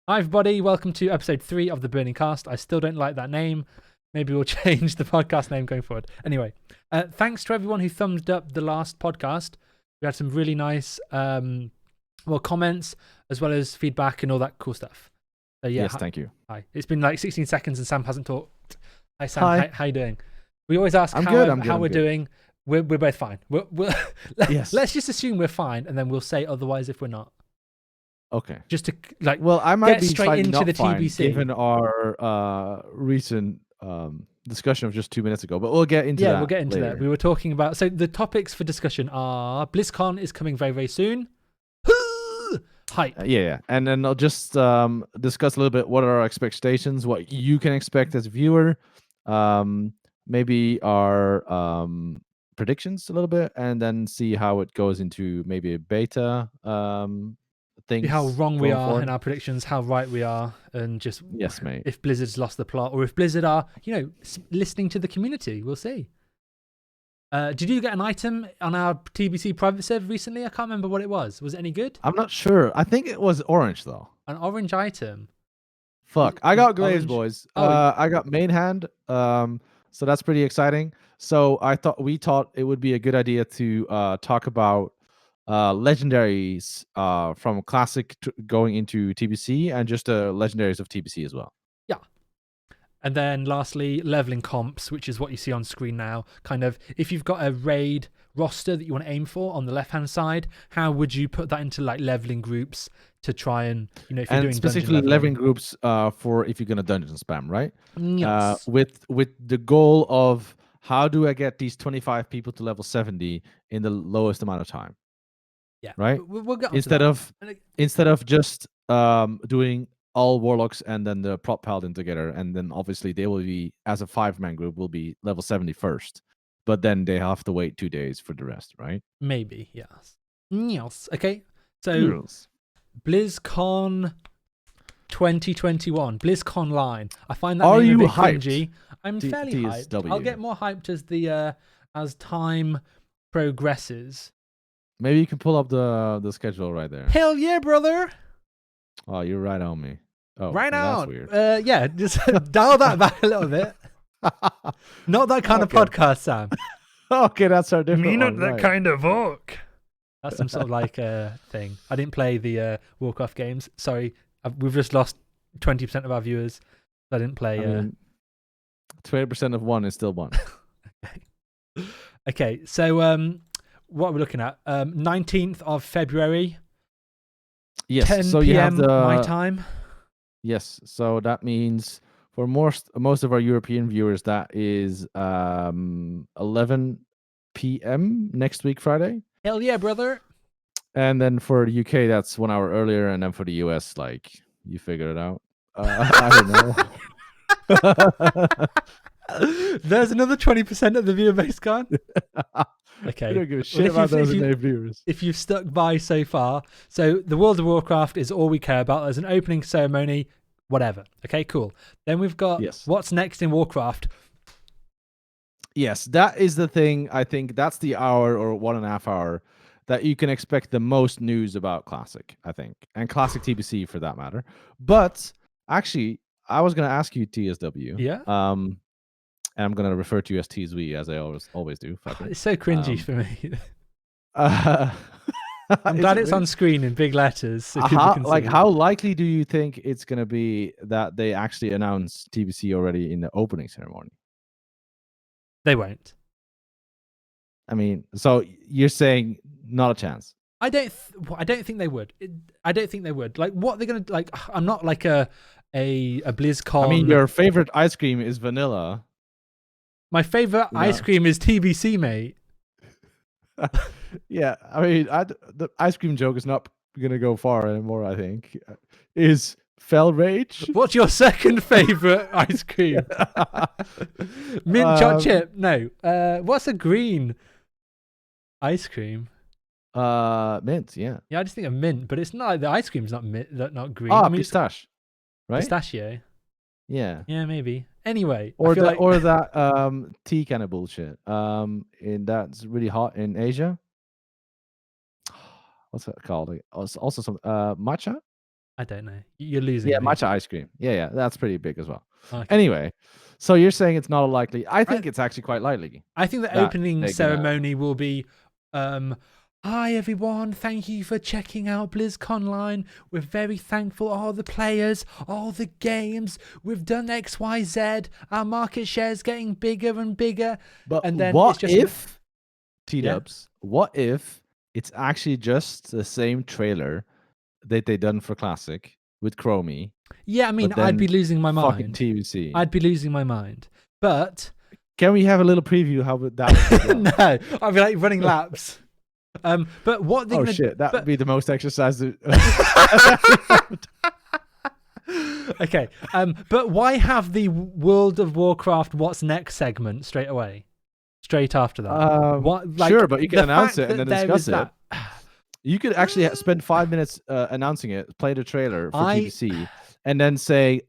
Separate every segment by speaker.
Speaker 1: Hi everybody, welcome to episode 3 of the Burning Cast. I still don't like that name. Maybe we'll change the podcast name going forward. Anyway, thanks to everyone who thumbed up the last podcast. We had some really nice comments as well as feedback and all that cool stuff. So yeah,
Speaker 2: yes, thank you.
Speaker 1: Hi. It's been like 16 seconds and Sam hasn't talked. Hi Sam,
Speaker 2: Hi.
Speaker 1: How you doing? We always ask how we're doing. We're both fine.
Speaker 2: Yes.
Speaker 1: Let's just assume we're fine and then we'll say otherwise if we're not.
Speaker 2: Okay.
Speaker 1: Just to like,
Speaker 2: well, I might
Speaker 1: get
Speaker 2: be
Speaker 1: straight into the
Speaker 2: fine,
Speaker 1: TBC.
Speaker 2: given our recent discussion of just 2 minutes ago, but we'll get into that.
Speaker 1: Yeah, we'll get into
Speaker 2: later.
Speaker 1: that. We were talking about, so the topics for discussion are BlizzCon is coming very, very soon. Hype.
Speaker 2: Yeah, and then I'll just discuss a little bit what are our expectations, what you can expect as a viewer, maybe our predictions a little bit, and then see how it goes into maybe a beta things.
Speaker 1: How wrong we are
Speaker 2: forward.
Speaker 1: in our predictions, how right we are, and just
Speaker 2: yes, mate.
Speaker 1: If Blizzard's lost the plot, or if Blizzard are, listening to the community, we'll see. Did you get an item on our TBC private server recently? I can't remember what it was. Was it any good?
Speaker 2: I'm not sure. I think it was orange though.
Speaker 1: An orange item.
Speaker 2: Fuck, I got glaives,
Speaker 1: Orange.
Speaker 2: boys.
Speaker 1: Oh.
Speaker 2: I got main hand. So that's pretty exciting. So we thought it would be a good idea to talk about legendaries from classic going into TBC and just legendaries of TBC as well.
Speaker 1: Yeah. And then lastly, leveling comps, which is what you see on screen now. Kind of, if you've got a raid roster that you want to aim for on the left-hand side, how would you put that into like leveling groups to try and, if you're doing
Speaker 2: specifically leveling groups for if you're going to dungeon spam, right?
Speaker 1: Yes.
Speaker 2: With the goal of how do I get these 25 people to level 70 in the lowest amount of time?
Speaker 1: Yeah.
Speaker 2: Right?
Speaker 1: We'll get
Speaker 2: instead of just doing all warlocks and then the prop paladin together, and then obviously they will be, as a 5-man group, will be level 70 first, but then they have to wait 2 days for the rest, right?
Speaker 1: Maybe, yes. Yes. Okay. So BlizzCon 2021, BlizzConline. I find that
Speaker 2: Are
Speaker 1: name
Speaker 2: you
Speaker 1: a bit
Speaker 2: hyped?
Speaker 1: cringy. I'm fairly hyped.
Speaker 2: TSW.
Speaker 1: I'll get more hyped as time progresses.
Speaker 2: Maybe you can pull up the schedule right there.
Speaker 1: Hell yeah, brother!
Speaker 2: Oh, you're right on me. Oh,
Speaker 1: right
Speaker 2: that's
Speaker 1: on.
Speaker 2: Weird.
Speaker 1: Yeah, just dial that back a little bit. Not that kind of podcast, Sam.
Speaker 2: Okay, that's our different.
Speaker 1: Me not
Speaker 2: one,
Speaker 1: that
Speaker 2: right.
Speaker 1: kind of orc. That's some sort of like thing. I didn't play the Warcraft games. Sorry, we've just lost 20% of our viewers. I didn't play.
Speaker 2: 20% of one is still one.
Speaker 1: Okay, so what are we looking at? 19th of February.
Speaker 2: Yes,
Speaker 1: 10
Speaker 2: so
Speaker 1: PM
Speaker 2: you have
Speaker 1: my time.
Speaker 2: Yes, so that means for most of our European viewers, that is 11 p.m. next week, Friday.
Speaker 1: Hell yeah, brother!
Speaker 2: And then for the UK, that's 1 hour earlier, and then for the US, like you figured it out. I don't
Speaker 1: know. There's another 20% of the viewer base gone. Okay.
Speaker 2: We don't give a shit about those viewers.
Speaker 1: If you've stuck by so far, so the World of Warcraft is all we care about. There's an opening ceremony, whatever. Okay, cool. Then we've got what's next in Warcraft.
Speaker 2: Yes, that is the thing. I think that's the hour or 1.5 hour that you can expect the most news about Classic, I think, and Classic TBC for that matter. But actually, I was going to ask you, TSW.
Speaker 1: Yeah.
Speaker 2: And I'm going to refer to you as Tsw, as I always do.
Speaker 1: It's so cringy for me. I'm glad it's on screen in big letters. So
Speaker 2: how likely do you think it's going to be that they actually announce TBC already in the opening ceremony?
Speaker 1: They won't.
Speaker 2: I mean, so you're saying not a chance?
Speaker 1: I don't think they would. I don't think they would. Like, what they're going to like? I'm not like a BlizzCon.
Speaker 2: I mean, your favorite ice cream is vanilla.
Speaker 1: My favorite ice cream is TBC, mate.
Speaker 2: Yeah, I mean, the ice cream joke is not going to go far anymore, I think. Is Fell Rage?
Speaker 1: What's your second favorite ice cream? Mint chocolate chip? No. What's a green ice cream?
Speaker 2: Mint, yeah.
Speaker 1: Yeah, I just think of mint, but it's not. The ice cream's not mint, not green.
Speaker 2: I mean, pistache, right?
Speaker 1: Pistachio.
Speaker 2: Yeah.
Speaker 1: Yeah, maybe. Anyway,
Speaker 2: or that tea kind of bullshit. And that's really hot in Asia. What's that called? Also some matcha.
Speaker 1: I don't know. You're losing.
Speaker 2: Yeah,
Speaker 1: me.
Speaker 2: matcha ice cream. Yeah, that's pretty big as well.
Speaker 1: Okay.
Speaker 2: Anyway, so you're saying it's not likely. I think it's actually quite likely.
Speaker 1: I think the
Speaker 2: that
Speaker 1: opening
Speaker 2: they're gonna-
Speaker 1: ceremony will be, hi everyone, thank you for checking out Blizzconline. We're very thankful, all the players, all the games. We've done XYZ. Our market share is getting bigger and bigger.
Speaker 2: But
Speaker 1: And then
Speaker 2: what
Speaker 1: it's just
Speaker 2: if, T-dubs, what if it's actually just the same trailer that they done for Classic with Chromie?
Speaker 1: Yeah, I mean,
Speaker 2: but
Speaker 1: I'd be
Speaker 2: then
Speaker 1: losing my
Speaker 2: fucking
Speaker 1: mind.
Speaker 2: TBC.
Speaker 1: I'd be losing my mind. But
Speaker 2: Can we have a little preview how that would go?
Speaker 1: no, I'd be like running laps. But what they're
Speaker 2: Oh
Speaker 1: gonna
Speaker 2: shit, that would be the most exercise.
Speaker 1: Okay, but why have the World of Warcraft What's Next segment straight away? Straight after that?
Speaker 2: Sure, but you can
Speaker 1: the
Speaker 2: announce
Speaker 1: fact
Speaker 2: it and
Speaker 1: that
Speaker 2: then
Speaker 1: there
Speaker 2: discuss
Speaker 1: is
Speaker 2: it.
Speaker 1: that-
Speaker 2: You could actually spend 5 minutes announcing it, play the trailer for
Speaker 1: I-
Speaker 2: TBC, and then say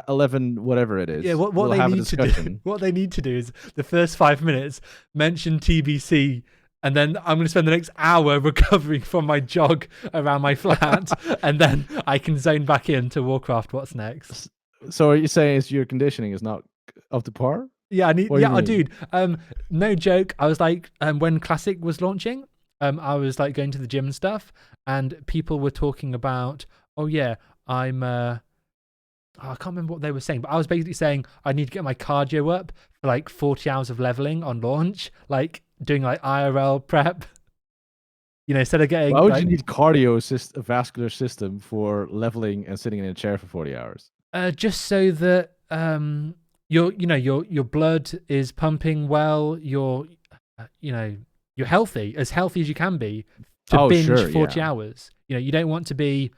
Speaker 2: 11 whatever it is.
Speaker 1: Yeah, what
Speaker 2: we'll
Speaker 1: they
Speaker 2: have a
Speaker 1: need to do,
Speaker 2: discussion.
Speaker 1: what they need to do is the first 5 minutes mention TBC, and then I'm going to spend the next hour recovering from my jog around my flat, and then I can zone back into Warcraft. What's next?
Speaker 2: So are you saying is your conditioning is not up to par?
Speaker 1: Yeah, I need.
Speaker 2: What do you
Speaker 1: Yeah,
Speaker 2: mean?
Speaker 1: dude. No joke. I was like, when Classic was launching, I was like going to the gym and stuff, and people were talking about, oh yeah, I'm. I can't remember what they were saying, but I was basically saying I need to get my cardio up for like 40 hours of leveling on launch, like doing like IRL prep. You know, instead of getting.
Speaker 2: Why would
Speaker 1: like,
Speaker 2: you need vascular system for leveling and sitting in a chair for 40 hours?
Speaker 1: just so that your blood is pumping well. You're healthy as you can be to binge 40 hours. You know, you don't want to be,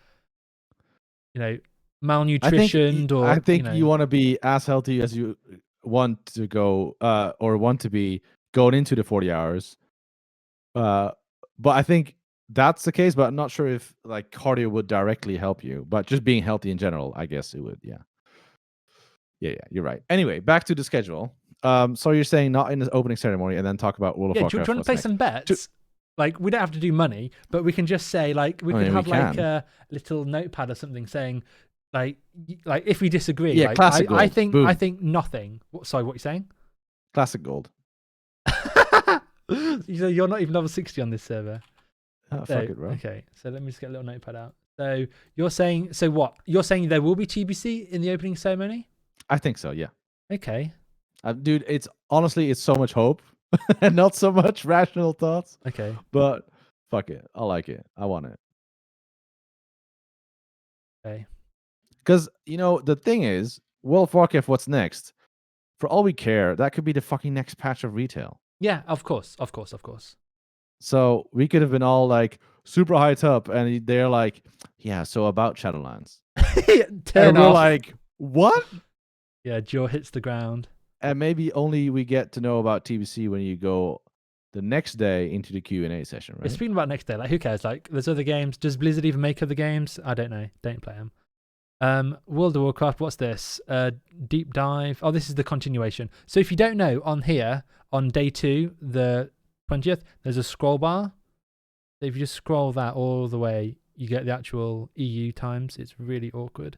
Speaker 1: malnutritioned
Speaker 2: I think you want to be as healthy as you want to go or want to be going into the 40 hours. But I think that's the case, but I'm not sure if like cardio would directly help you, but just being healthy in general, I guess it would. Yeah, you're right. Anyway, back to the schedule. So you're saying not in the opening ceremony and then talk about World of
Speaker 1: do you
Speaker 2: Warcraft.
Speaker 1: want to play some bets? Like, we don't have to do money, but we can just say, like, we could have like a little notepad or something saying, like if we disagree.
Speaker 2: Yeah,
Speaker 1: like,
Speaker 2: classic gold.
Speaker 1: I think
Speaker 2: Boom.
Speaker 1: nothing. Sorry, what are you saying?
Speaker 2: Classic gold.
Speaker 1: You're not even level 60 on this server.
Speaker 2: Oh, fuck it, bro.
Speaker 1: Okay, so let me just get a little notepad out. So you're saying, what? You're saying there will be TBC in the opening ceremony?
Speaker 2: I think so, yeah.
Speaker 1: Okay.
Speaker 2: Dude, it's so much hope and not so much rational thoughts.
Speaker 1: Okay.
Speaker 2: But fuck it. I like it. I want it.
Speaker 1: Okay.
Speaker 2: Because, the thing is, World of Warcraft, what's next? For all we care, that could be the fucking next patch of retail.
Speaker 1: Yeah, of course.
Speaker 2: So we could have been all like super hyped up, and they're like, yeah, so about Shadowlands.
Speaker 1: Turn
Speaker 2: we're
Speaker 1: off.
Speaker 2: like, what?
Speaker 1: Yeah, jaw hits the ground.
Speaker 2: And maybe only we get to know about TBC when you go the next day into the Q&A session, right?
Speaker 1: Speaking about next day, like, who cares? Like, there's other games. Does Blizzard even make other games? I don't know. Don't play them. World of Warcraft, what's this? Deep dive. Oh, this is the continuation. So if you don't know, on here, on day 2, the 20th, there's a scroll bar. So if you just scroll that all the way, you get the actual EU times. It's really awkward.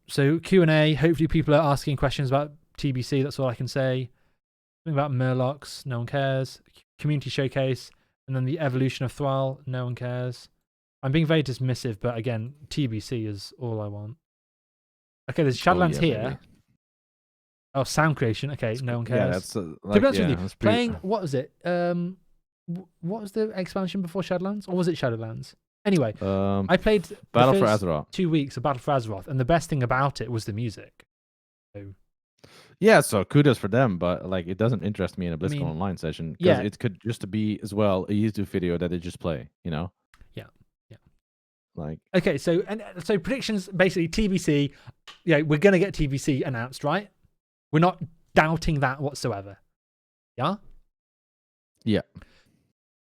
Speaker 1: So Q&A, hopefully people are asking questions about TBC, that's all I can say. Something about Murlocs, no one cares. Community showcase, and then the evolution of Thrall, no one cares. I'm being very dismissive, but again, TBC is all I want. Okay, there's Shadowlands here.
Speaker 2: Maybe.
Speaker 1: Oh, sound creation. Okay, no one cares.
Speaker 2: Yeah, that's
Speaker 1: to be honest with you, playing, what was it? What was the expansion before Shadowlands? Or was it Shadowlands? Anyway, I played
Speaker 2: Battle
Speaker 1: the
Speaker 2: for
Speaker 1: first
Speaker 2: Azeroth.
Speaker 1: 2 weeks of Battle for Azeroth, and the best thing about it was the music. So,
Speaker 2: yeah, so kudos for them, but like it doesn't interest me in a Blizzcon online session because it could just be as well a YouTube video that they just play,
Speaker 1: Yeah.
Speaker 2: Like,
Speaker 1: okay, so predictions, basically TBC. Yeah, we're gonna get TBC announced, right? We're not doubting that whatsoever. Yeah.
Speaker 2: Yeah.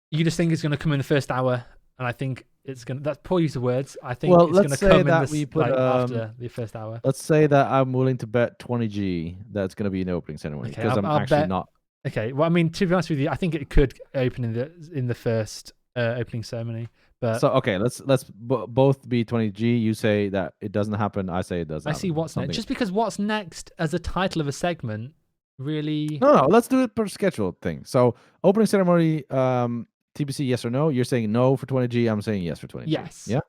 Speaker 1: You just think it's gonna come in the first hour, and I think it's gonna. That's poor use of words. I think
Speaker 2: well,
Speaker 1: it's
Speaker 2: let's
Speaker 1: gonna
Speaker 2: say
Speaker 1: come
Speaker 2: that
Speaker 1: in
Speaker 2: we put
Speaker 1: after the first hour.
Speaker 2: Let's say that I'm willing to bet 20G that's going to be an opening ceremony because I'm actually
Speaker 1: bet,
Speaker 2: not.
Speaker 1: Okay, well, I mean, to be honest with you, I think it could open in the first opening ceremony, But
Speaker 2: So okay, let's both be 20G. You say that it doesn't happen. I say it does.
Speaker 1: I see
Speaker 2: happen.
Speaker 1: what's next. Just because what's next as a title of a segment really.
Speaker 2: No. Let's do it per scheduled thing. So opening ceremony, TBC, yes or no? You're saying no for 20G. I'm saying yes for 20G.
Speaker 1: Yes.
Speaker 2: Yeah.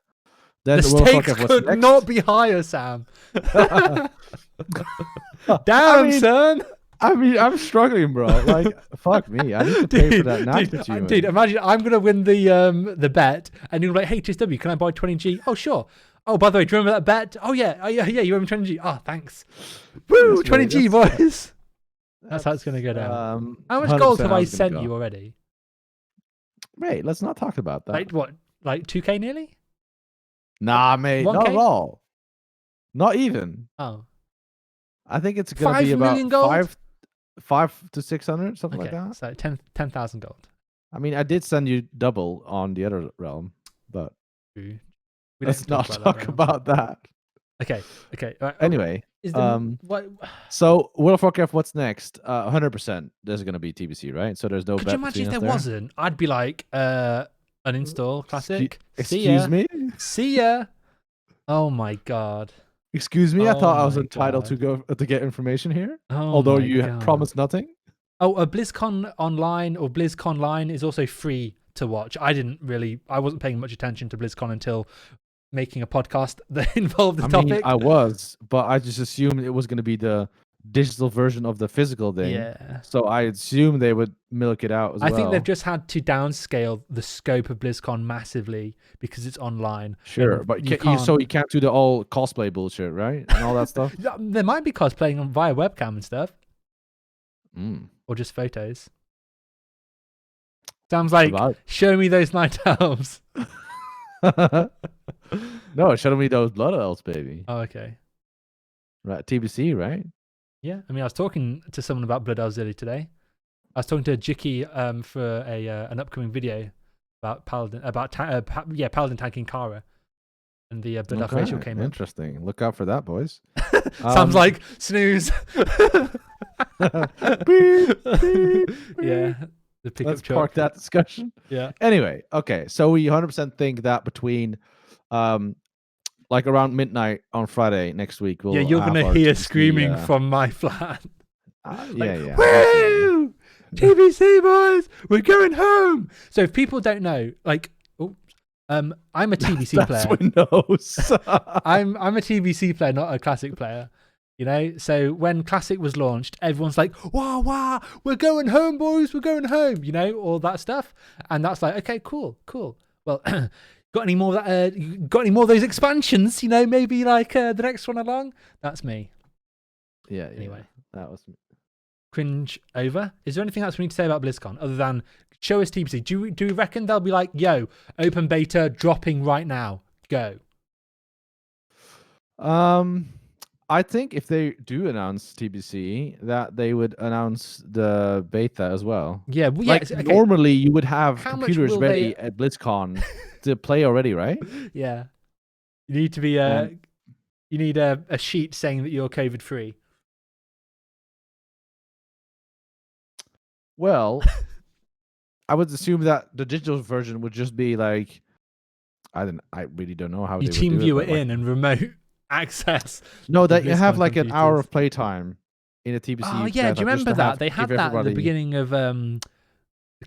Speaker 2: Then
Speaker 1: The
Speaker 2: World of
Speaker 1: stakes
Speaker 2: Warcraft, what's
Speaker 1: could
Speaker 2: next?
Speaker 1: not be higher, Sam. Damn, son.
Speaker 2: I mean, I'm struggling, bro. Like, fuck me. I need to pay for that Natch achievement.
Speaker 1: Dude, imagine I'm gonna win the bet, and you're like, "Hey, TSW, can I buy 20G?" Oh, sure. Oh, by the way, do you remember that bet? Oh yeah, you remember 20G? Oh, thanks. Woo, 20G, boys. That's how it's gonna go down. How much gold have I sent you already?
Speaker 2: Mate, let's not talk about that.
Speaker 1: Like what? Like 2K nearly?
Speaker 2: Nah, mate,
Speaker 1: 1K?
Speaker 2: not at all. Not even.
Speaker 1: Oh.
Speaker 2: I think it's gonna
Speaker 1: 5
Speaker 2: be about
Speaker 1: million gold?
Speaker 2: 5 to 600, something
Speaker 1: Okay,
Speaker 2: like that.
Speaker 1: so 10,000 gold.
Speaker 2: I mean, I did send you double on the other realm, but
Speaker 1: True.
Speaker 2: let's not talk about that.
Speaker 1: Okay. Right.
Speaker 2: Anyway,
Speaker 1: what?
Speaker 2: So World of Warcraft, what's next? 100%. There's gonna be TBC, right? So there's no.
Speaker 1: Could you imagine if there wasn't? I'd be like, uninstall classic.
Speaker 2: Excuse me.
Speaker 1: See ya. Oh my god.
Speaker 2: Excuse me. I thought I was
Speaker 1: my
Speaker 2: entitled
Speaker 1: God.
Speaker 2: to get information here,
Speaker 1: Oh
Speaker 2: although
Speaker 1: my
Speaker 2: you
Speaker 1: God.
Speaker 2: promised nothing.
Speaker 1: Oh, a BlizzCon online or Blizzconline is also free to watch. I wasn't paying much attention to BlizzCon until making a podcast that involved the topic.
Speaker 2: I was, but I just assumed it was going to be the digital version of the physical thing.
Speaker 1: Yeah.
Speaker 2: So I assume they would milk it out as well.
Speaker 1: I think they've just had to downscale the scope of BlizzCon massively because it's online.
Speaker 2: Sure, but you can't do the all cosplay bullshit, right? And all that stuff.
Speaker 1: There might be cosplaying via webcam and stuff.
Speaker 2: Mm.
Speaker 1: Or just photos. Sounds like, show me those night elves.
Speaker 2: No, show me those blood elves, baby.
Speaker 1: Oh, okay.
Speaker 2: Right, TBC, right?
Speaker 1: Yeah, I mean, I was talking to someone about blood elves earlier today. I was talking to Jiki for an upcoming video about Paladin, Paladin tanking Kara, and the blood elf racial came up.
Speaker 2: Interesting. Look out for that, boys.
Speaker 1: Sounds like snooze.
Speaker 2: Beep, beep,
Speaker 1: yeah. The pickup
Speaker 2: Let's
Speaker 1: truck.
Speaker 2: park that discussion.
Speaker 1: Yeah.
Speaker 2: Anyway, okay. So we 100% think that between like around midnight on Friday next week, we'll
Speaker 1: you're gonna hear screaming from my flat.
Speaker 2: Yeah.
Speaker 1: Woo! TBC boys, we're going home. So if people don't know, like, I'm a TBC player.
Speaker 2: Windows.
Speaker 1: I'm a TBC player, not a classic player. You know, so when Classic was launched, everyone's like, wow, we're going home, boys, we're going home, you know, all that stuff. And that's like, okay, cool. Well, got any more of those expansions, you know, maybe like the next one along? That's me.
Speaker 2: Yeah.
Speaker 1: Anyway.
Speaker 2: That was me.
Speaker 1: Cringe over. Is there anything else we need to say about BlizzCon other than show us TBC? Do we reckon they'll be like, yo, open beta dropping right now? Go.
Speaker 2: I think if they do announce TBC, that they would announce the beta as well.
Speaker 1: Yeah,
Speaker 2: normally you would have computers ready at BlizzCon to play already, right?
Speaker 1: Yeah, you need to be you need a sheet saying that you're COVID free.
Speaker 2: Well, I would assume that the digital version would just be like, I really don't know how
Speaker 1: you
Speaker 2: they
Speaker 1: team
Speaker 2: would do
Speaker 1: viewer
Speaker 2: it,
Speaker 1: in and remote access.
Speaker 2: No, that you have like an hour of playtime in a TBC.
Speaker 1: Oh yeah, do you remember that? They had that at the beginning of the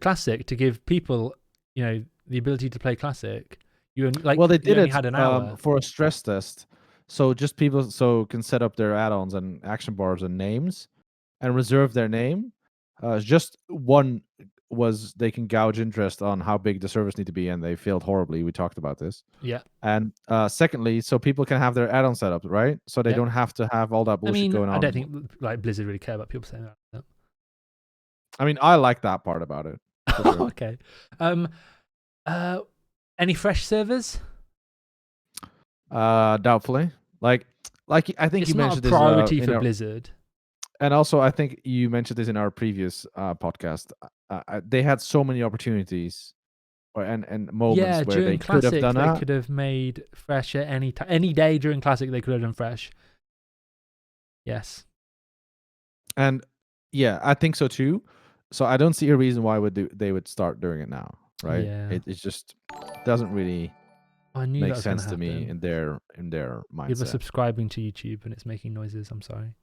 Speaker 1: Classic to give people, you know, the ability to play Classic.
Speaker 2: They did it
Speaker 1: had an hour
Speaker 2: for a stress test, so just people can set up their add-ons and action bars and names, and reserve their name. Just one was they can gouge interest on how big the servers need to be, and they failed horribly. We talked about this.
Speaker 1: Yeah.
Speaker 2: And secondly, so people can have their add-on set up, right? So they don't have to have all that bullshit going on.
Speaker 1: I don't think like Blizzard really care about people saying that.
Speaker 2: I mean, I like that part about it. Sure.
Speaker 1: Okay. Any fresh servers?
Speaker 2: Doubtfully. Like I think
Speaker 1: it's
Speaker 2: you mentioned
Speaker 1: this. It's not a priority for Blizzard.
Speaker 2: And also, I think you mentioned this in our previous podcast. They had so many opportunities, and moments where they could have done that.
Speaker 1: They could have made fresh at any day during Classic. They could have done fresh. Yes.
Speaker 2: And yeah, I think so too. So I don't see a reason why they would start doing it now. right?
Speaker 1: Yeah.
Speaker 2: It just doesn't really
Speaker 1: I knew
Speaker 2: make
Speaker 1: that was going to
Speaker 2: sense to me
Speaker 1: happen.
Speaker 2: in their
Speaker 1: People are
Speaker 2: mindset.
Speaker 1: subscribing to YouTube and it's making noises. I'm sorry.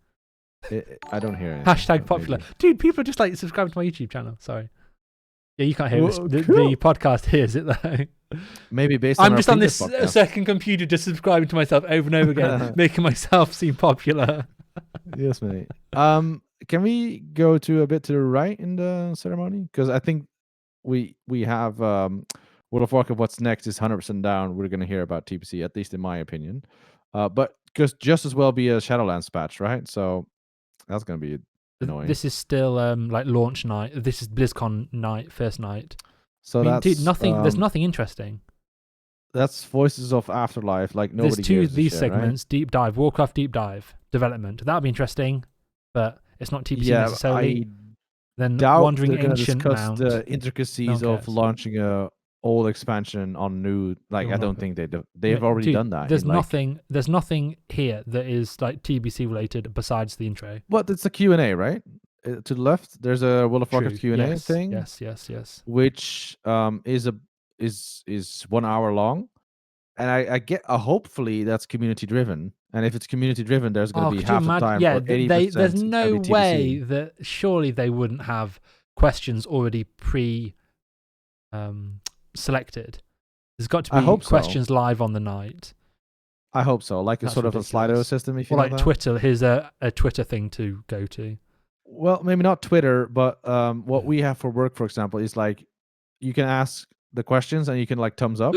Speaker 2: I don't hear anything.
Speaker 1: Hashtag
Speaker 2: but
Speaker 1: popular.
Speaker 2: maybe.
Speaker 1: Dude, people are just like subscribing to my YouTube channel. Sorry. Yeah, you can't hear this.
Speaker 2: Well,
Speaker 1: The
Speaker 2: cool.
Speaker 1: podcast hears it though.
Speaker 2: Maybe based on
Speaker 1: I'm
Speaker 2: our
Speaker 1: just on
Speaker 2: previous
Speaker 1: this
Speaker 2: podcast.
Speaker 1: second computer just subscribing to myself over and over again, making myself seem popular.
Speaker 2: Yes, mate. Can we go to a bit to the right in the ceremony? Because I think we have World of Warcraft. What's next is 100% down. We're gonna hear about TPC, at least in my opinion. But because just as well be a Shadowlands patch, right? So that's gonna be annoying.
Speaker 1: This is still like launch night. This is BlizzCon night, first night.
Speaker 2: So
Speaker 1: I mean,
Speaker 2: that's
Speaker 1: dude, nothing. There's nothing interesting.
Speaker 2: That's Voices of Afterlife. Like nobody
Speaker 1: There's two
Speaker 2: gives
Speaker 1: of
Speaker 2: a
Speaker 1: these
Speaker 2: shit,
Speaker 1: segments: deep dive, Warcraft deep dive, development. That'll be interesting, but it's not
Speaker 2: Right?
Speaker 1: TPC
Speaker 2: Yeah,
Speaker 1: necessarily.
Speaker 2: I
Speaker 1: Then
Speaker 2: doubt
Speaker 1: Wandering
Speaker 2: they're gonna
Speaker 1: Ancient
Speaker 2: discuss
Speaker 1: Mount.
Speaker 2: the intricacies
Speaker 1: No one
Speaker 2: of
Speaker 1: cares.
Speaker 2: launching a old expansion on new. Like I don't think they've already done that.
Speaker 1: There's
Speaker 2: in, like,
Speaker 1: nothing. There's nothing here that is like TBC related besides the intro.
Speaker 2: What? It's a Q&A, right? To the left, there's a World of Warcraft
Speaker 1: True.
Speaker 2: Q&A
Speaker 1: Yes.
Speaker 2: thing,
Speaker 1: Yes.
Speaker 2: which is 1 hour long, and I get hopefully that's community driven, and if it's community driven, there's going to be
Speaker 1: could you
Speaker 2: half the
Speaker 1: imagine?
Speaker 2: time
Speaker 1: Yeah,
Speaker 2: or 80%.
Speaker 1: there's
Speaker 2: it's gonna
Speaker 1: no
Speaker 2: be
Speaker 1: way
Speaker 2: TBC.
Speaker 1: that surely they wouldn't have questions already selected. There's got to be
Speaker 2: I hope so.
Speaker 1: questions live on the night.
Speaker 2: I hope so, like a
Speaker 1: That's
Speaker 2: sort of a
Speaker 1: ridiculous.
Speaker 2: Slido system, if you
Speaker 1: Or
Speaker 2: know
Speaker 1: like
Speaker 2: that.
Speaker 1: Twitter. Here's a Twitter thing to go to.
Speaker 2: Well, maybe not Twitter, but what we have for work, for example, is like you can ask the questions and you can like thumbs up.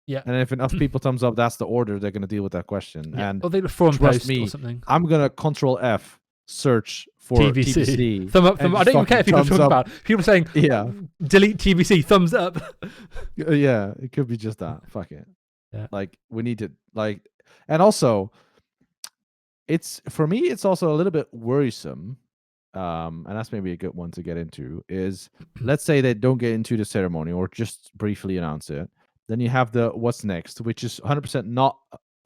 Speaker 1: Yeah.
Speaker 2: And if enough people thumbs up, that's the order they're going to deal with that question.
Speaker 1: Yeah.
Speaker 2: And
Speaker 1: Or they forum
Speaker 2: trust
Speaker 1: post
Speaker 2: me,
Speaker 1: or something.
Speaker 2: I'm going to Control F search for TBC.
Speaker 1: Thumb up,
Speaker 2: and
Speaker 1: thumb. I don't even care if people are
Speaker 2: thumbs
Speaker 1: talking
Speaker 2: up.
Speaker 1: about. People saying,
Speaker 2: Yeah.
Speaker 1: delete TBC, thumbs up.
Speaker 2: Yeah, it could be just that. Fuck it.
Speaker 1: Yeah.
Speaker 2: Like we need to like, and also, it's for me. It's also a little bit worrisome, and that's maybe a good one to get into. Is let's say they don't get into the ceremony or just briefly announce it. Then you have the what's next, which is 100% not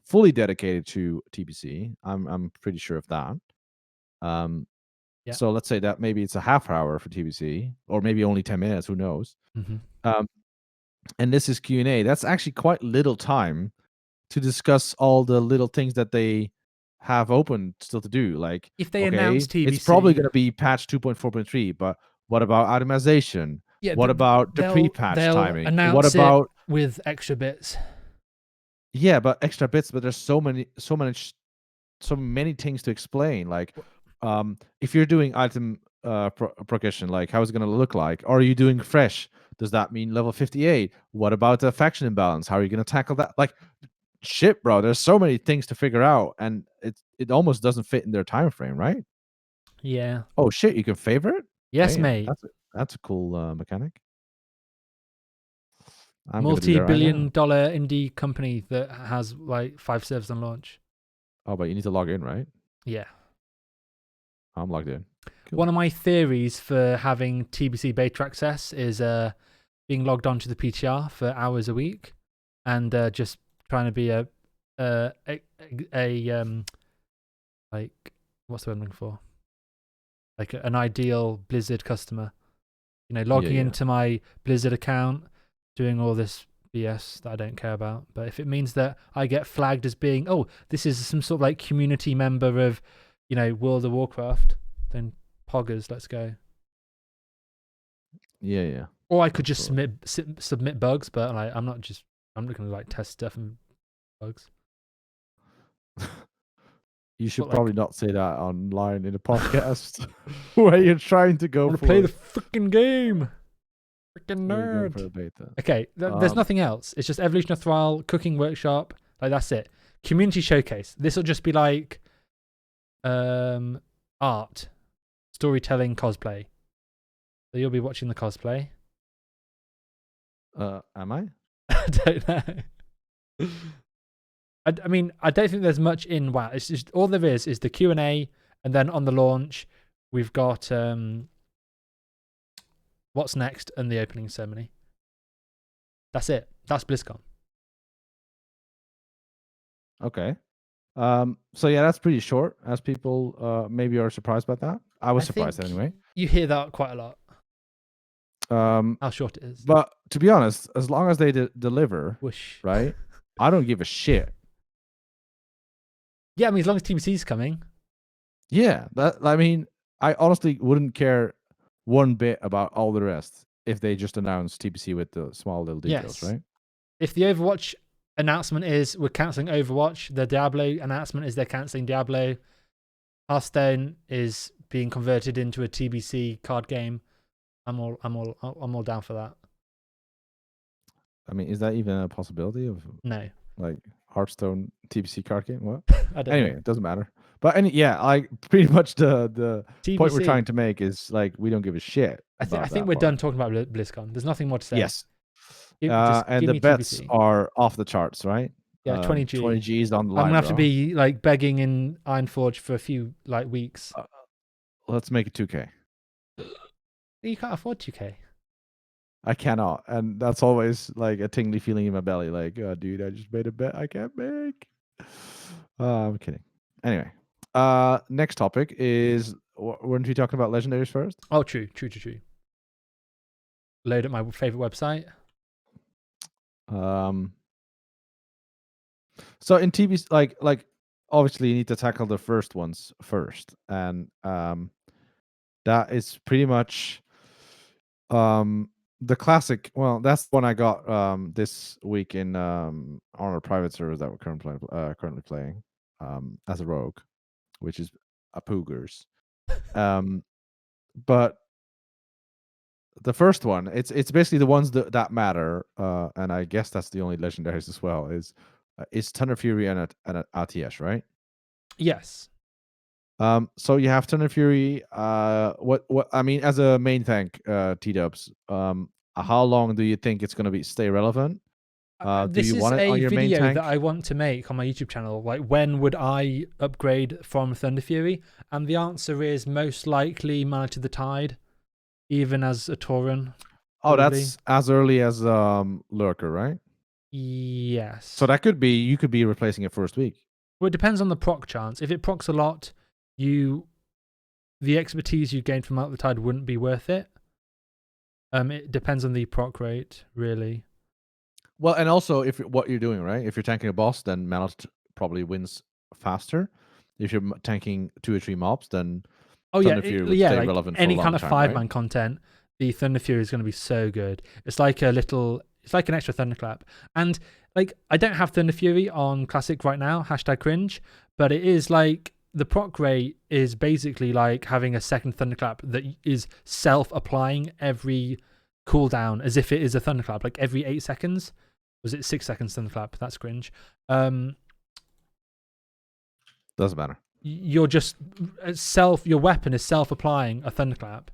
Speaker 2: fully dedicated to TBC. I'm pretty sure of that.
Speaker 1: Yeah.
Speaker 2: So let's say that maybe it's a half hour for TBC, or maybe only 10 minutes. Who knows? And this is Q&A. That's actually quite little time to discuss all the little things that they have open still to do. Like
Speaker 1: if they announce TBC,
Speaker 2: it's probably going to be patch 2.4.3, but what about itemization?
Speaker 1: Yeah,
Speaker 2: what about the pre-patch timing? What about
Speaker 1: with extra bits?
Speaker 2: Yeah, but extra bits. But there's so many things to explain. Like, if you're doing item progression, like how is it going to look like? Are you doing fresh? Does that mean level 58? What about the faction imbalance? How are you going to tackle that? Like, shit, bro. There's so many things to figure out, and it almost doesn't fit in their time frame, right?
Speaker 1: Yeah.
Speaker 2: Oh shit, you can favorite?
Speaker 1: Yes,
Speaker 2: Damn,
Speaker 1: mate.
Speaker 2: That's a cool mechanic.
Speaker 1: Multi-billion-dollar indie company that has like 5 servers on launch.
Speaker 2: Oh, but you need to log in, right?
Speaker 1: Yeah.
Speaker 2: I'm logged in. Cool.
Speaker 1: One of my theories for having TBC beta access is being logged onto the PTR for hours a week and just trying to be a like, what's the word I'm looking for? Like an ideal Blizzard customer. You know, logging into my Blizzard account, doing all this BS that I don't care about. But if it means that I get flagged as being, oh, this is some sort of like community member of, you know, World of Warcraft, then poggers, let's go.
Speaker 2: Yeah.
Speaker 1: Or I could just submit bugs, but like I'm not going to like test stuff and bugs.
Speaker 2: You should probably not say that online in a podcast where you're trying to go
Speaker 1: play the freaking game. Freaking nerd. Okay, there's nothing else. It's just Evolution of Thrall, Cooking Workshop. Like, that's it. Community Showcase. This will just be like art, storytelling, cosplay. So you'll be watching the cosplay.
Speaker 2: Am I?
Speaker 1: I don't know. I mean, I don't think there's much in WoW. It's just all there is the Q&A, and then on the launch, we've got what's next and the opening ceremony. That's it. That's BlizzCon.
Speaker 2: Okay. So yeah, that's pretty short. As people maybe are surprised by that. I was surprised anyway.
Speaker 1: You hear that quite a lot. How short it is.
Speaker 2: But to be honest, as long as they deliver,
Speaker 1: Whoosh.
Speaker 2: right? I don't give a shit.
Speaker 1: Yeah, I mean, as long as TBC's coming.
Speaker 2: Yeah, I honestly wouldn't care one bit about all the rest if they just announced TBC with the small little details,
Speaker 1: Yes.
Speaker 2: right?
Speaker 1: If the Overwatch announcement is we're cancelling Overwatch, the Diablo announcement is they're cancelling Diablo, Hearthstone is being converted into a TBC card game, I'm all down for that.
Speaker 2: I mean, is that even a possibility of
Speaker 1: No,
Speaker 2: like Hearthstone TBC card game? What?
Speaker 1: I don't
Speaker 2: Anyway,
Speaker 1: know.
Speaker 2: it doesn't matter. But like pretty much the point we're
Speaker 1: TBC.
Speaker 2: trying to make is like we don't give a shit.
Speaker 1: I think we're done talking about BlizzCon. There's nothing more to say.
Speaker 2: Yes.
Speaker 1: Just
Speaker 2: And
Speaker 1: give
Speaker 2: the
Speaker 1: me
Speaker 2: bets
Speaker 1: TBC.
Speaker 2: are off the charts, right?
Speaker 1: Yeah, 20G.
Speaker 2: 20G is on the line.
Speaker 1: I'm gonna have to
Speaker 2: bro.
Speaker 1: be like begging in Ironforge for a few like weeks.
Speaker 2: Let's make it 2K.
Speaker 1: You can't afford 2K.
Speaker 2: I cannot, and that's always like a tingly feeling in my belly. Like, oh, dude, I just made a bet I can't make. I'm kidding. Anyway, next topic is weren't we talking about legendaries first?
Speaker 1: Oh, true. Load up my favorite website.
Speaker 2: So in TBC, like obviously you need to tackle the first ones first, and that is pretty much the classic. Well, that's the one I got this week in on our private servers that we're currently playing as a rogue, which is a Poogers. But the first one, it's basically the ones that matter, and I guess that's the only legendaries as well. Is Thunder Fury and an RTS, right?
Speaker 1: Yes.
Speaker 2: So you have Thunder Fury. What I mean as a main tank, T-dubs. How long do you think it's going to stay relevant?
Speaker 1: This
Speaker 2: you
Speaker 1: is
Speaker 2: want it on
Speaker 1: a
Speaker 2: your main
Speaker 1: video
Speaker 2: tank?
Speaker 1: that I want to make on my YouTube channel. Like, when would I upgrade from Thunder Fury? And the answer is most likely Mana to the Tide, even as a Tauren.
Speaker 2: Oh,
Speaker 1: probably.
Speaker 2: that's as early as Lurker, right?
Speaker 1: Yes.
Speaker 2: So that could be you could be replacing it first week.
Speaker 1: Well, it depends on the proc chance. If it procs a lot, the expertise you gain from Out the Tide wouldn't be worth it. It depends on the proc rate, really.
Speaker 2: Well, and also if what you're doing, right? If you're tanking a boss, then Mallet probably wins faster. If you're tanking 2 or 3 mobs, then Thunder Fury would stay
Speaker 1: like
Speaker 2: relevant for
Speaker 1: any
Speaker 2: a long
Speaker 1: kind of
Speaker 2: time,
Speaker 1: 5-man
Speaker 2: right?
Speaker 1: content, the Thunder Fury is going to be so good. It's like an extra Thunderclap. And like, I don't have Thunder Fury on Classic right now, #cringe, but it is like the proc rate is basically like having a second Thunderclap that is self-applying every cooldown as if it is a Thunderclap, like every 8 seconds. Was it 6 seconds Thunderclap? That's cringe.
Speaker 2: Doesn't matter.
Speaker 1: You're just your weapon is self-applying a Thunderclap.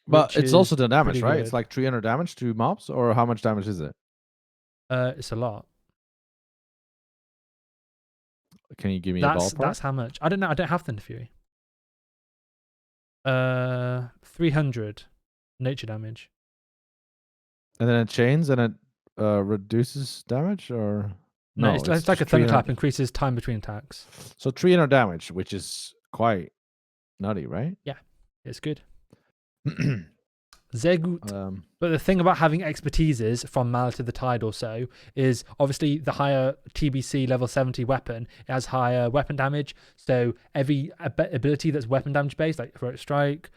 Speaker 2: But it's also the damage, right?
Speaker 1: Good.
Speaker 2: It's like 300 damage to mobs, or how much damage is it?
Speaker 1: It's a lot.
Speaker 2: Can you give me a ballpark?
Speaker 1: That's how much. I don't know. I don't have Thunder Fury. 300 nature damage.
Speaker 2: And then it chains and it reduces damage, or
Speaker 1: no? It's like a Thunderclap increases time between attacks.
Speaker 2: So 300 damage, which is quite nutty, right?
Speaker 1: Yeah, it's good. Sehr gut. But the thing about having expertises from Mallet to the Tide also is obviously the higher TBC level 70 weapon, it has higher weapon damage. So every ability that's weapon damage based, like Heroic Strike,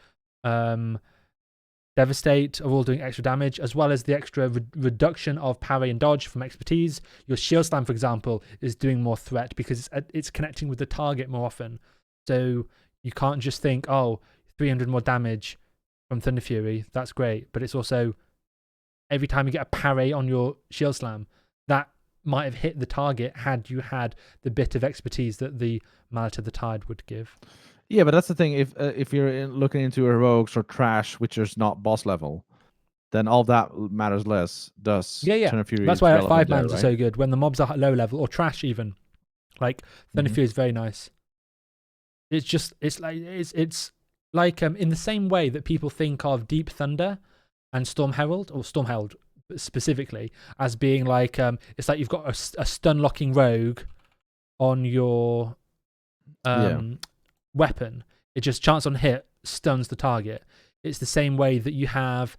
Speaker 1: Devastate, are all doing extra damage, as well as the extra reduction of parry and dodge from expertise. Your Shield Slam, for example, is doing more threat because it's connecting with the target more often. So you can't just think, oh, 300 more damage from Thunder Fury, that's great. But it's also every time you get a parry on your Shield Slam, that might have hit the target had you had the bit of expertise that the Mallet of the Tide would give.
Speaker 2: Yeah, but that's the thing. If you're looking into heroics or trash, which is not boss level, then all that matters less. Thunder Fury
Speaker 1: that's why 5-mans
Speaker 2: right?
Speaker 1: are so good when the mobs are low level or trash even. Like Thunder Fury is very nice. It's like in the same way that people think of Deep Thunder and Storm Herald specifically as being like it's like you've got a stun locking rogue on your weapon. It just chance on hit stuns the target. it's the same way that you have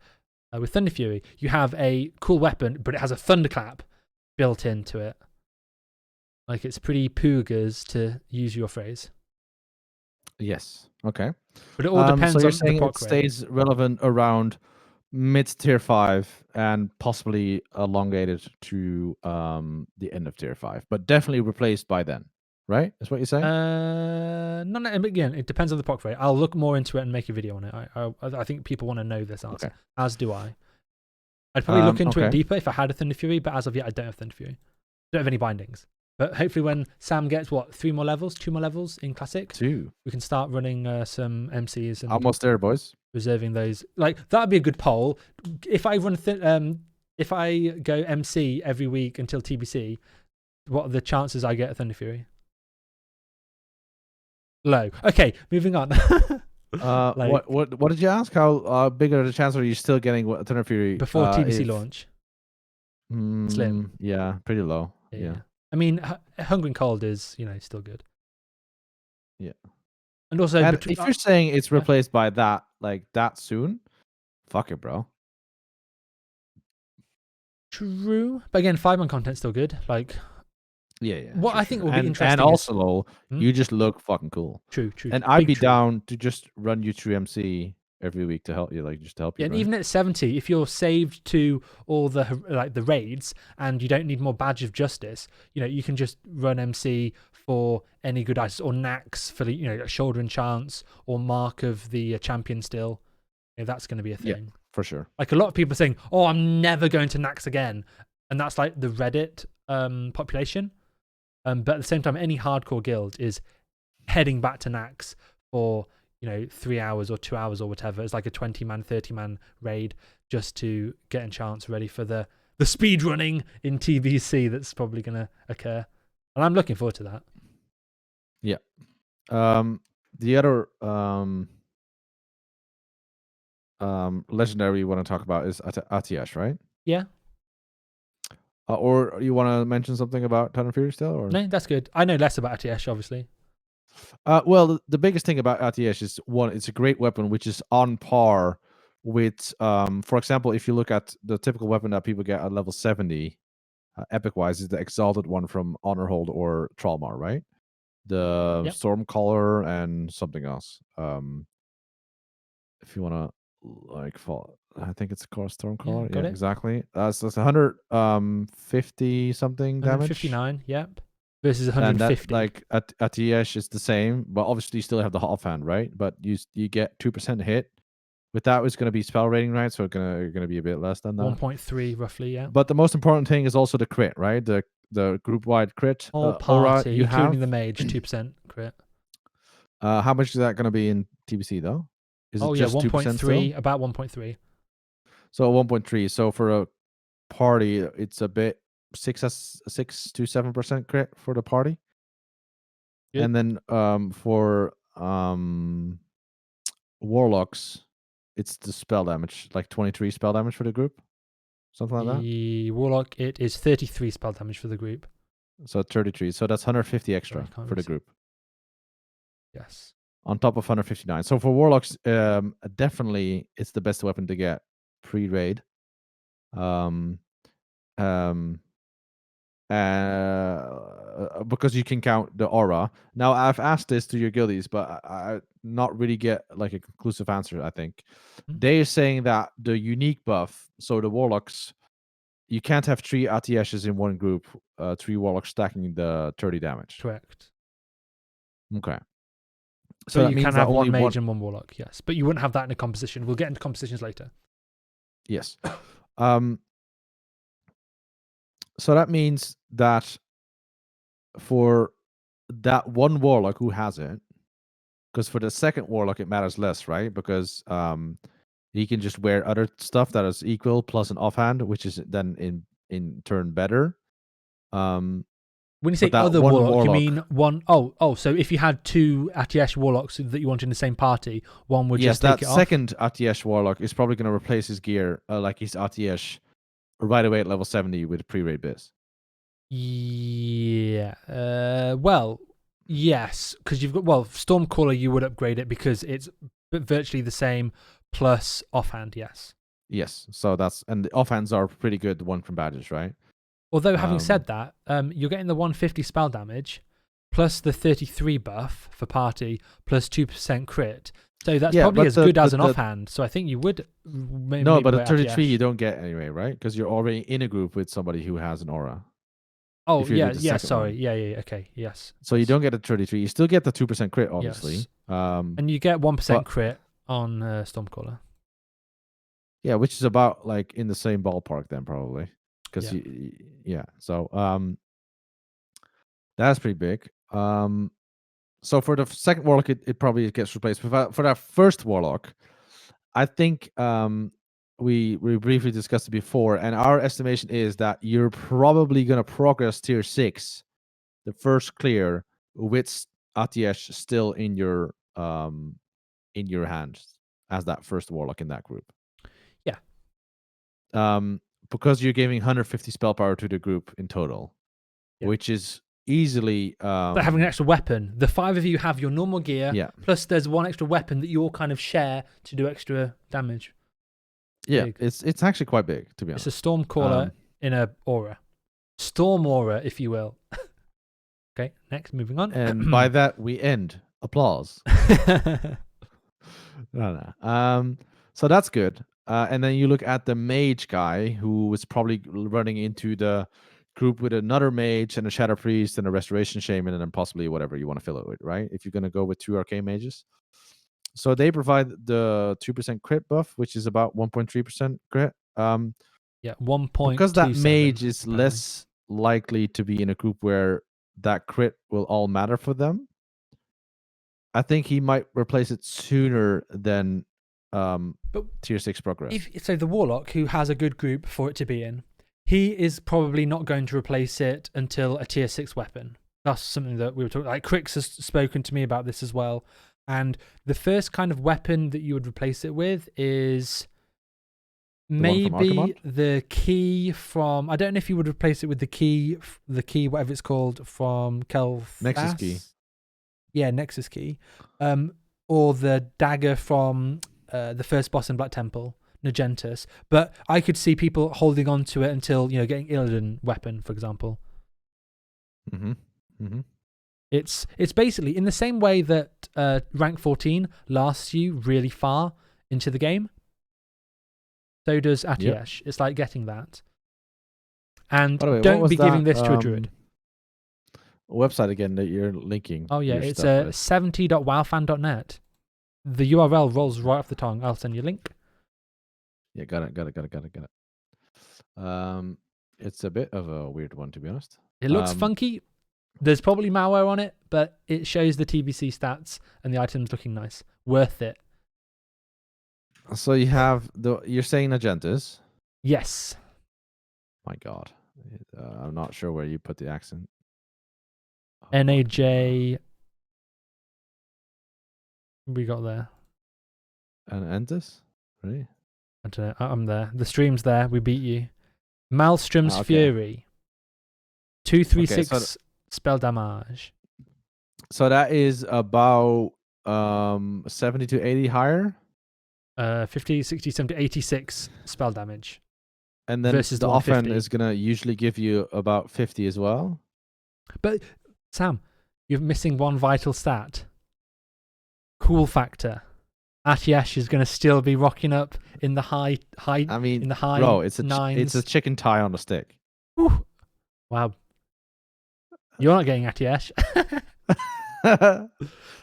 Speaker 1: with Thunder Fury. You have a cool weapon, but it has a thunderclap built into it. Like, it's pretty poogas, to use your phrase.
Speaker 2: Yes. Okay.
Speaker 1: But it all depends
Speaker 2: so you're
Speaker 1: on
Speaker 2: saying
Speaker 1: the
Speaker 2: it
Speaker 1: proc rate.
Speaker 2: stays relevant around mid tier 5 and possibly elongated to the end of tier 5, but definitely replaced by then, right? That's what you're saying?
Speaker 1: No, again, it depends on the proc rate. I'll look more into it and make a video on it. I think people want to know this answer, as do I. I'd probably look into it deeper if I had a Thunder Fury, but as of yet, I don't have Thunder Fury. Don't have any bindings. But hopefully when Sam gets, 2 more levels in Classic? 2. We can start running some MCs. And
Speaker 2: almost there, boys.
Speaker 1: Reserving those. Like, that'd be a good poll. If I if I go MC every week until TBC, what are the chances I get a Thunder Fury? Low. Okay, moving on.
Speaker 2: What did you ask? How big are the chances are you still getting Thunder Fury
Speaker 1: before TBC launch? Slim.
Speaker 2: Yeah, pretty low. Yeah.
Speaker 1: I mean, Hungry and Cold is, still good.
Speaker 2: Yeah.
Speaker 1: And also,
Speaker 2: if you're saying it's replaced by that, like that soon, fuck it, bro.
Speaker 1: True. But again, 5-man content's still good. Like,
Speaker 2: yeah.
Speaker 1: What I think will be interesting.
Speaker 2: And also, you just look fucking cool.
Speaker 1: True.
Speaker 2: And I'd be down to just run you through MC every week to help you, just to help you.
Speaker 1: Yeah, and even at 70, if you're saved to all the the raids and you don't need more Badge of Justice, you can just run MC for any good items, or Nax for the Shoulder Enchants, or Mark of the Champion still. That's going to be a thing.
Speaker 2: Yeah, for sure.
Speaker 1: Like, a lot of people are saying, "Oh, I'm never going to Nax again," and that's like the Reddit population. But at the same time, any hardcore guild is heading back to Nax for 3 hours or 2 hours or whatever. It's like a 20-man, 30-man raid just to get enchants ready for the speed running in TBC that's probably going to occur. And I'm looking forward to that.
Speaker 2: Yeah. The other legendary we want to talk about is Atiyesh, right?
Speaker 1: Yeah.
Speaker 2: Or you want to mention something about Thunder Fury still? Or?
Speaker 1: No, that's good. I know less about Atiyesh, obviously.
Speaker 2: Well, the biggest thing about Atiyesh is, one, it's a great weapon, which is on par with, for example, if you look at the typical weapon that people get at level 70, epic-wise, is the Exalted one from Honorhold or Trollmar, right? The Stormcaller and something else. If you want to, I think it's called Stormcaller. Yeah, exactly. So it's 150 something damage.
Speaker 1: 159, yep. Versus 150.
Speaker 2: And that, like at Atiyesh is the same, but obviously you still have the offhand, right? But you get 2% hit. With that, it's going to be spell rating, right? So you're going to be a bit less than that.
Speaker 1: 1.3 roughly, yeah.
Speaker 2: But the most important thing is also the crit, right? The group wide crit.
Speaker 1: All party, you including the mage, 2% crit.
Speaker 2: How much is that going to be in TBC though? Is it just
Speaker 1: 1.3, about 1.3.
Speaker 2: So 1.3. So for a party, it's a bit 6 to 7% crit for the party. Good. And then for warlocks, it's the spell damage, like 23 spell damage for the group, something like that.
Speaker 1: The warlock, it is 33 spell damage for the group.
Speaker 2: So 33. So that's 150 extra for the group.
Speaker 1: Yes.
Speaker 2: On top of 159. So for warlocks, definitely it's the best weapon to get pre-raid. Because you can count the aura. Now, I've asked this to your guildies, but I not really get like a conclusive answer, I think. They're saying that the unique buff, so the warlocks, you can't have 3 Atiyeshes in one group, 3 warlocks stacking the 30 damage.
Speaker 1: Correct.
Speaker 2: Okay.
Speaker 1: So you can have one mage and one warlock, yes. But you wouldn't have that in a composition. We'll get into compositions later.
Speaker 2: Yes. So that means that for that one warlock who has it, because for the second warlock it matters less, right? Because he can just wear other stuff that is equal plus an offhand, which is then in turn better.
Speaker 1: When you say other warlock, you mean one? Oh, so if you had 2 Atiyesh warlocks that you want in the same party, one would just take it off?
Speaker 2: Yes, that second Atiyesh warlock is probably going to replace his gear, like his Atiyesh, right away at level 70 with pre-raid biz.
Speaker 1: Yeah. Well, yes, because you've got Stormcaller. You would upgrade it because it's virtually the same. plus offhand, yes.
Speaker 2: Yes. So and the offhands are pretty good. The one from badges, right?
Speaker 1: Although having said that, you're getting the 150 spell damage plus the 33 buff for party plus 2% crit. So that's probably as good as an offhand. So I think you would.
Speaker 2: No, but at 33 you don't get anyway, right? Because you're already in a group with somebody who has an aura.
Speaker 1: Oh yeah. Sorry, yeah. Okay, yes.
Speaker 2: So you don't get a 33. You still get the 2% crit, obviously.
Speaker 1: Yes. And you get 1% crit on Stormcaller.
Speaker 2: Yeah, which is about like in the same ballpark then probably. Because so that's pretty big. So for the second warlock, it probably gets replaced. But for that first warlock, I think we briefly discussed it before, and our estimation is that you're probably going to progress tier 6, the first clear, with Atiesh still in your hand as that first warlock in that group. Yeah. Because you're giving 150 spell power to the group in total, which is easily
Speaker 1: but having an extra weapon. The 5 of you have your normal gear, plus there's one extra weapon that you all kind of share to do extra damage.
Speaker 2: It's actually quite big, to be honest.
Speaker 1: It's a Stormcaller in a aura. Storm aura, if you will. Okay, next, moving on.
Speaker 2: And by that we end. Applause. No. So that's good. And then you look at the mage guy who was probably running into the group with another mage and a shadow priest and a restoration shaman and then possibly whatever you want to fill it with, right? If you're going to go with 2 arcane mages. So they provide the 2% crit buff, which is about 1.3% crit.
Speaker 1: 1.27.
Speaker 2: Because that mage is less likely to be in a group where that crit will all matter for them. I think he might replace it sooner than tier 6 progress.
Speaker 1: So the warlock who has a good group for it to be in, he is probably not going to replace it until a tier 6 weapon. That's something that we were talking. Like Crix has spoken to me about this as well. And the first kind of weapon that you would replace it with is maybe the key from. I don't know if you would replace it with the key, whatever it's called, from Kel'Thas.
Speaker 2: Nexus key.
Speaker 1: Yeah, Nexus key. Or the dagger from the first boss in Black Temple, Nagentus. But I could see people holding on to it until, getting Illidan weapon, for example. It's basically in the same way that rank 14 lasts you really far into the game. So does Atiesh. Yep. It's like getting that. And don't be giving this to a druid.
Speaker 2: Website again that you're linking.
Speaker 1: Oh yeah, it's 70.wowfan.net. The URL rolls right off the tongue. I'll send you a link.
Speaker 2: Yeah, got it. It's a bit of a weird one, to be honest.
Speaker 1: It looks funky. There's probably malware on it, but it shows the TBC stats and the items looking nice. Worth it.
Speaker 2: So you have you're saying Nagentus?
Speaker 1: Yes.
Speaker 2: My God. I'm not sure where you put the accent.
Speaker 1: NAJ. We got there.
Speaker 2: And Entus? Really?
Speaker 1: I don't know. I'm there. The stream's there. We beat you. Maelstrom's Fury. 236 spell damage.
Speaker 2: So that is about 70 to 80 higher?
Speaker 1: 50, 60, 70, 86 spell damage.
Speaker 2: And then
Speaker 1: versus
Speaker 2: the offhand is going to usually give you about 50 as well.
Speaker 1: But, Sam, you're missing one vital stat. Cool factor. Atiesh is going to still be rocking up in the high. I mean, in the high
Speaker 2: bro, it's
Speaker 1: nines.
Speaker 2: It's a chicken tie on a stick.
Speaker 1: Whew. Wow. You're not getting Atiesh.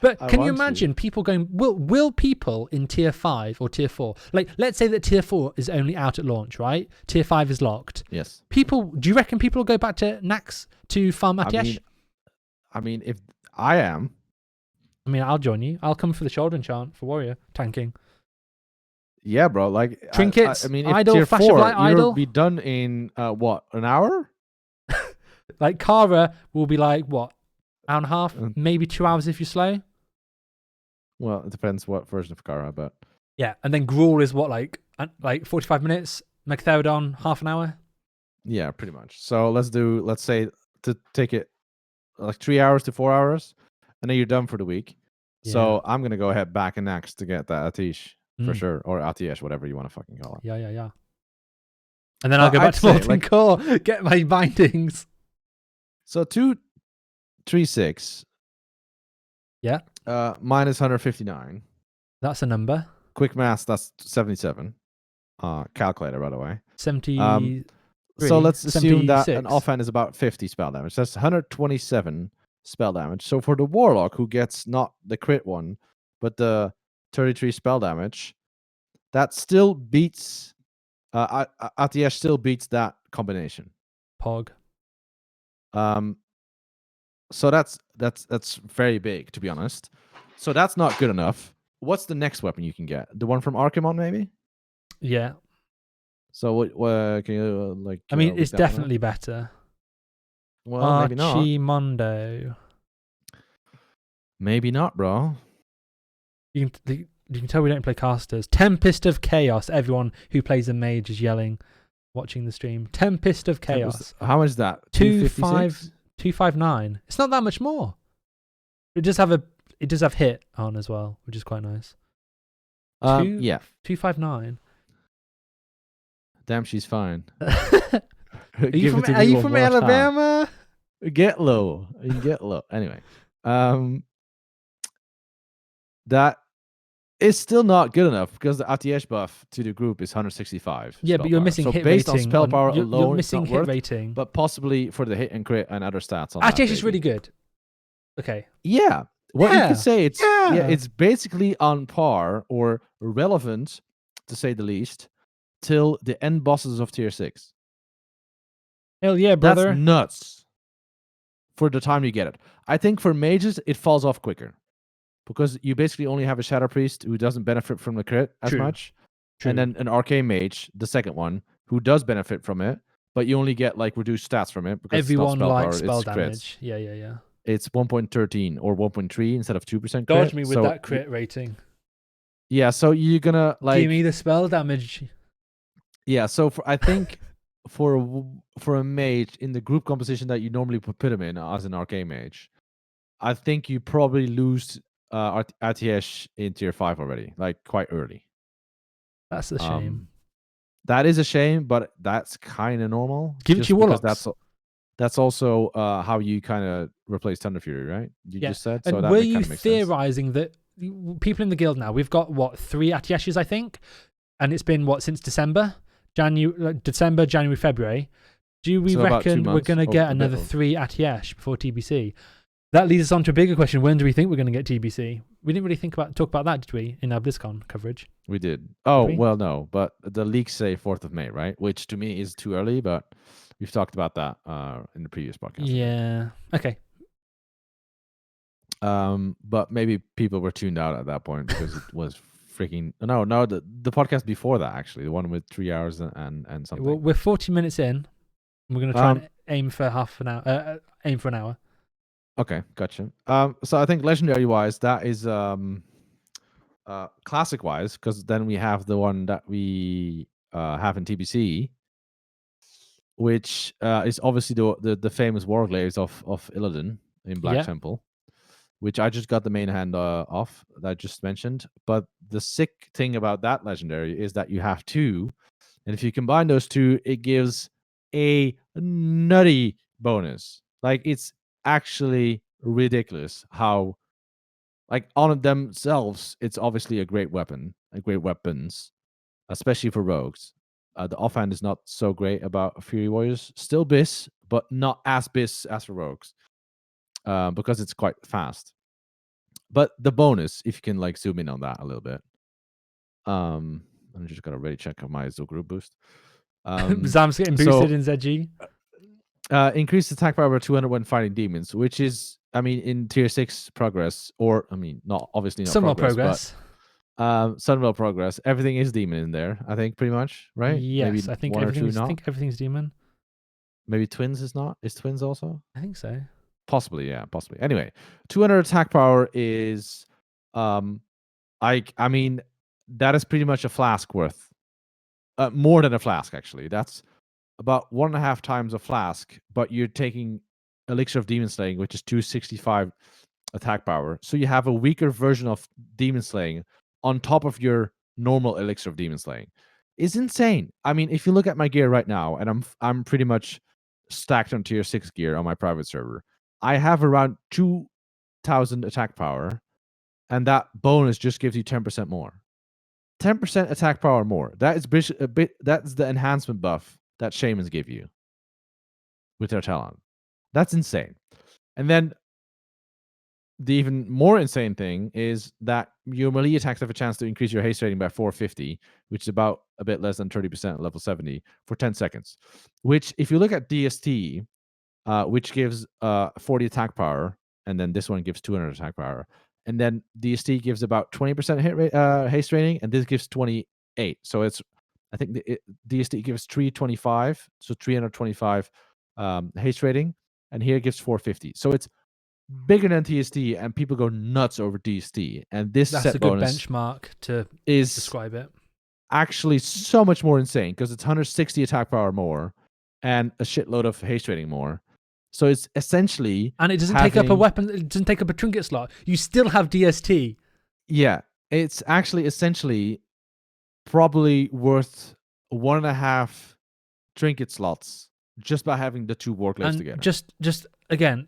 Speaker 1: But can you imagine people going, will people in tier 5 or tier 4, like let's say that tier 4 is only out at launch, right? Tier 5 is locked.
Speaker 2: Yes.
Speaker 1: Do you reckon people will go back to Nax to farm Atiesh?
Speaker 2: I mean, if I am.
Speaker 1: I'll join you. I'll come for the shoulder enchant for warrior tanking.
Speaker 2: Yeah, bro. Like
Speaker 1: trinkets,
Speaker 2: if
Speaker 1: idle,
Speaker 2: tier
Speaker 1: flash
Speaker 2: 4,
Speaker 1: of light, idle.
Speaker 2: You'll be done in what, an hour?
Speaker 1: Like Kara will be like what, hour and a half, maybe 2 hours if you're slow.
Speaker 2: Well, it depends what version of Kara, but
Speaker 1: yeah. And then Gruul is what, like 45 minutes. Megatherodon, half an hour.
Speaker 2: Yeah, pretty much. So let's say to take it like 3 hours to 4 hours, and then you're done for the week. Yeah. So I'm gonna go ahead back and next to get that Atiesh. for sure, or Atiyesh, whatever you want to fucking call it.
Speaker 1: Yeah. And then I'll go back
Speaker 2: I'd
Speaker 1: to
Speaker 2: say,
Speaker 1: Molten Core, get my bindings.
Speaker 2: So 236.
Speaker 1: Yeah.
Speaker 2: Minus 159.
Speaker 1: That's a number.
Speaker 2: Quick math, that's 77. Calculator, by the way.
Speaker 1: 70.
Speaker 2: So let's assume that
Speaker 1: 76.
Speaker 2: an offhand is about 50 spell damage. That's 127 spell damage. So for the Warlock, who gets not the crit one, but the 33 spell damage, that still beats... Atiyesh still beats that combination.
Speaker 1: Pog.
Speaker 2: So that's very big, to be honest. So that's not good enough. What's the next weapon you can get? The one from Arcane, maybe?
Speaker 1: Yeah.
Speaker 2: So what can you like?
Speaker 1: I mean, it's definitely better.
Speaker 2: Well, maybe not.
Speaker 1: Archimondo.
Speaker 2: Maybe not, bro.
Speaker 1: You can tell we don't play casters. Tempest of Chaos. Everyone who plays a mage is yelling, watching the stream. Tempest of Chaos.
Speaker 2: How much is that?
Speaker 1: 259. It's not that much more. It does have hit on as well, which is quite nice.
Speaker 2: Yeah.
Speaker 1: 259.
Speaker 2: Damn, she's fine.
Speaker 1: Are you from Alabama?
Speaker 2: Get low. Anyway, that is still not good enough because the Atiyesh buff to the group is 165.
Speaker 1: Yeah, but you're missing hit
Speaker 2: rating. So based
Speaker 1: rating.
Speaker 2: on spell power alone,
Speaker 1: you're missing hit rating.
Speaker 2: But possibly for the hit and crit and other stats.
Speaker 1: Atiyesh is really good. Okay.
Speaker 2: Yeah. You could say it's basically on par or relevant, to say the least, till the end bosses of tier 6.
Speaker 1: Hell yeah, brother.
Speaker 2: That's nuts for the time you get it. I think for mages, it falls off quicker because you basically only have a Shadow Priest who doesn't benefit from the crit as much. True. And then an Arcane Mage, the second one, who does benefit from it, but you only get like reduced stats from it because
Speaker 1: everyone
Speaker 2: it's not
Speaker 1: likes
Speaker 2: spell
Speaker 1: damage.
Speaker 2: Crits.
Speaker 1: Yeah.
Speaker 2: It's 1.13 or 1.3 instead of 2% crit.
Speaker 1: Dodge me with that crit rating.
Speaker 2: Yeah, so you're gonna like
Speaker 1: give me the spell damage.
Speaker 2: Yeah, so I think for a mage in the group composition that you normally put him in as an Arcane Mage, I think you probably lose Atiyesh in tier 5 already, like quite early.
Speaker 1: That's a shame.
Speaker 2: That is a shame, but that's kind of normal.
Speaker 1: Give it to your Warlocks.
Speaker 2: That's also how you kind of replace Thunder Fury, right? You just said. So
Speaker 1: and
Speaker 2: that
Speaker 1: were you
Speaker 2: makes
Speaker 1: theorizing that people in the guild now, we've got, 3 Atiyeshes, I think? And it's been, since December? January, February. Do we reckon we're going to get another 3 Atiyesh before TBC? That leads us on to a bigger question. When do we think we're going to get TBC? We didn't really talk about that, did we, in our BlizzCon coverage?
Speaker 2: We did. Oh, well, no. But the leaks say 4th of May, right? Which to me is too early, but we've talked about that in the previous podcast.
Speaker 1: Yeah. Okay.
Speaker 2: But maybe people were tuned out at that point because it was freaking... No, the podcast before that, actually. The one with 3 hours and something.
Speaker 1: Well, we're 40 minutes in. We're going to try and aim for half an hour. Aim for an hour.
Speaker 2: Okay, gotcha. So I think legendary-wise, that is classic-wise, because then we have the one that we have in TBC, which is obviously the famous Warglaives of Illidan in Black Temple, which I just got the main hand off that I just mentioned. But the sick thing about that legendary is that you have 2, and if you combine those 2, it gives a nutty bonus. Like, it's actually ridiculous how, like, on themselves, it's obviously a great weapons, especially for rogues. The offhand is not so great about Fury Warriors. Still bis, but not as bis as for rogues, because it's quite fast. But the bonus, if you can like zoom in on that a little bit, I'm just gonna ready check on my Zo group boost.
Speaker 1: Zam's getting boosted in ZG.
Speaker 2: Increased attack power by 200 when fighting demons, which is, I mean, in tier 6 progress, or I mean, not obviously not
Speaker 1: somewhat
Speaker 2: progress. Sunwell progress. Everything is demon in there, I think, pretty much, right?
Speaker 1: Yes,
Speaker 2: maybe
Speaker 1: I think everything's demon.
Speaker 2: Maybe twins is not. Is twins also?
Speaker 1: I think so.
Speaker 2: Possibly, yeah, possibly. Anyway, 200 attack power is, I mean, that is pretty much a flask worth. More than a flask, actually. That's about 1.5 times a flask, but you're taking Elixir of Demon Slaying, which is 265 attack power. So you have a weaker version of Demon Slaying on top of your normal elixir of demon slaying. It's insane. I mean, if you look at my gear right now, and I'm pretty much stacked on tier 6 gear on my private server, I have around 2,000 attack power, and that bonus just gives you 10% more. 10% attack power more. That is a bit. That's the enhancement buff that shamans give you with their talent. That's insane. And then the even more insane thing is that your melee attacks have a chance to increase your haste rating by 450, which is about a bit less than 30% at level 70 for 10 seconds. Which, if you look at DST, which gives 40 attack power, and then this one gives 200 attack power, and then DST gives about 20% hit rate, haste rating, and this gives 28. So it's, I think DST gives 325, so 325 haste rating, and here it gives 450. So it's bigger than TST, and people go nuts over DST. And this
Speaker 1: That's
Speaker 2: set
Speaker 1: a good
Speaker 2: bonus
Speaker 1: benchmark to
Speaker 2: is
Speaker 1: describe it.
Speaker 2: actually so much more insane because it's 160 attack power more and a shitload of haste rating more. So it's essentially,
Speaker 1: and it doesn't take up a weapon. It doesn't take up a trinket slot. You still have DST.
Speaker 2: Yeah, it's actually essentially probably worth 1.5 trinket slots just by having the 2 Warglaives together.
Speaker 1: Just again,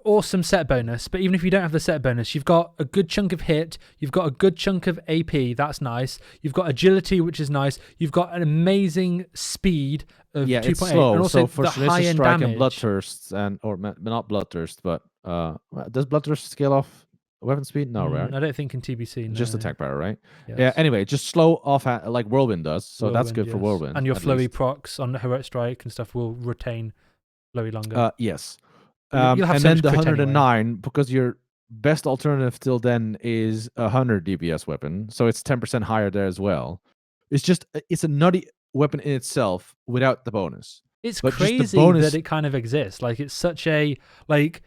Speaker 1: awesome set bonus. But even if you don't have the set bonus, you've got a good chunk of hit. You've got a good chunk of AP. That's nice. You've got agility, which is nice. You've got an amazing speed of 2.8.
Speaker 2: It's slow.
Speaker 1: And also
Speaker 2: so for
Speaker 1: the high-end
Speaker 2: strike
Speaker 1: damage.
Speaker 2: and bloodthirst, or not bloodthirst, but does bloodthirst scale off weapon speed? No, right?
Speaker 1: I don't think in TBC. No.
Speaker 2: Just attack power, right?
Speaker 1: Yes.
Speaker 2: Yeah. Anyway, just slow off like Whirlwind does. So that's good for
Speaker 1: yes.
Speaker 2: Whirlwind.
Speaker 1: And your flowy
Speaker 2: least.
Speaker 1: procs on heroic strike and stuff will retain flowy longer.
Speaker 2: Yes.
Speaker 1: You'll have
Speaker 2: and
Speaker 1: so
Speaker 2: then
Speaker 1: much
Speaker 2: the
Speaker 1: crit
Speaker 2: 109,
Speaker 1: anyway.
Speaker 2: because your best alternative till then is 100 DPS weapon, so it's 10% higher there as well. It's a nutty weapon in itself without the bonus.
Speaker 1: It's
Speaker 2: but
Speaker 1: crazy
Speaker 2: just the bonus,
Speaker 1: that it kind of exists. Like, it's such a, like,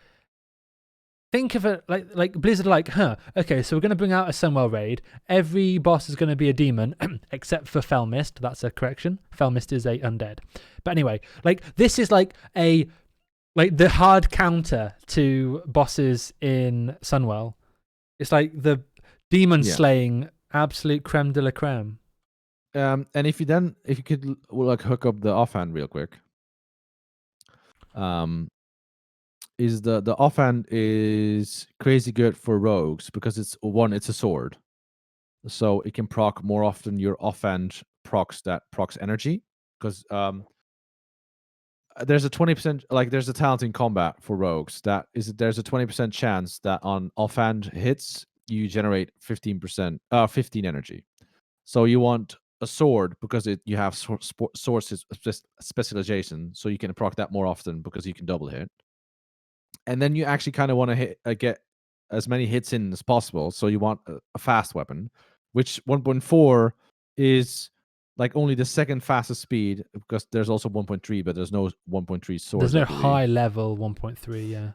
Speaker 1: think of it like Blizzard, like, okay, so we're going to bring out a Sunwell raid. Every boss is going to be a demon, except for Felmist. That's a correction. Felmist is a undead. But anyway, like, this is like the hard counter to bosses in Sunwell. It's like the demon slaying absolute creme de la creme.
Speaker 2: And if you could like hook up the offhand real quick. Is the offhand is crazy good for rogues because it's a sword, so it can proc more often your offhand procs energy, because there's a 20%, like, there's a talent in combat for rogues there's a 20% chance that on offhand hits you generate 15 energy. So you want a sword because you have sources specialization, so you can proc that more often because you can double hit. And then you actually kind of want to get as many hits in as possible, so you want a fast weapon, which 1.4 is like only the second fastest speed, because there's also 1.3, but there's no 1.3 sword.
Speaker 1: There's no high level 1.3,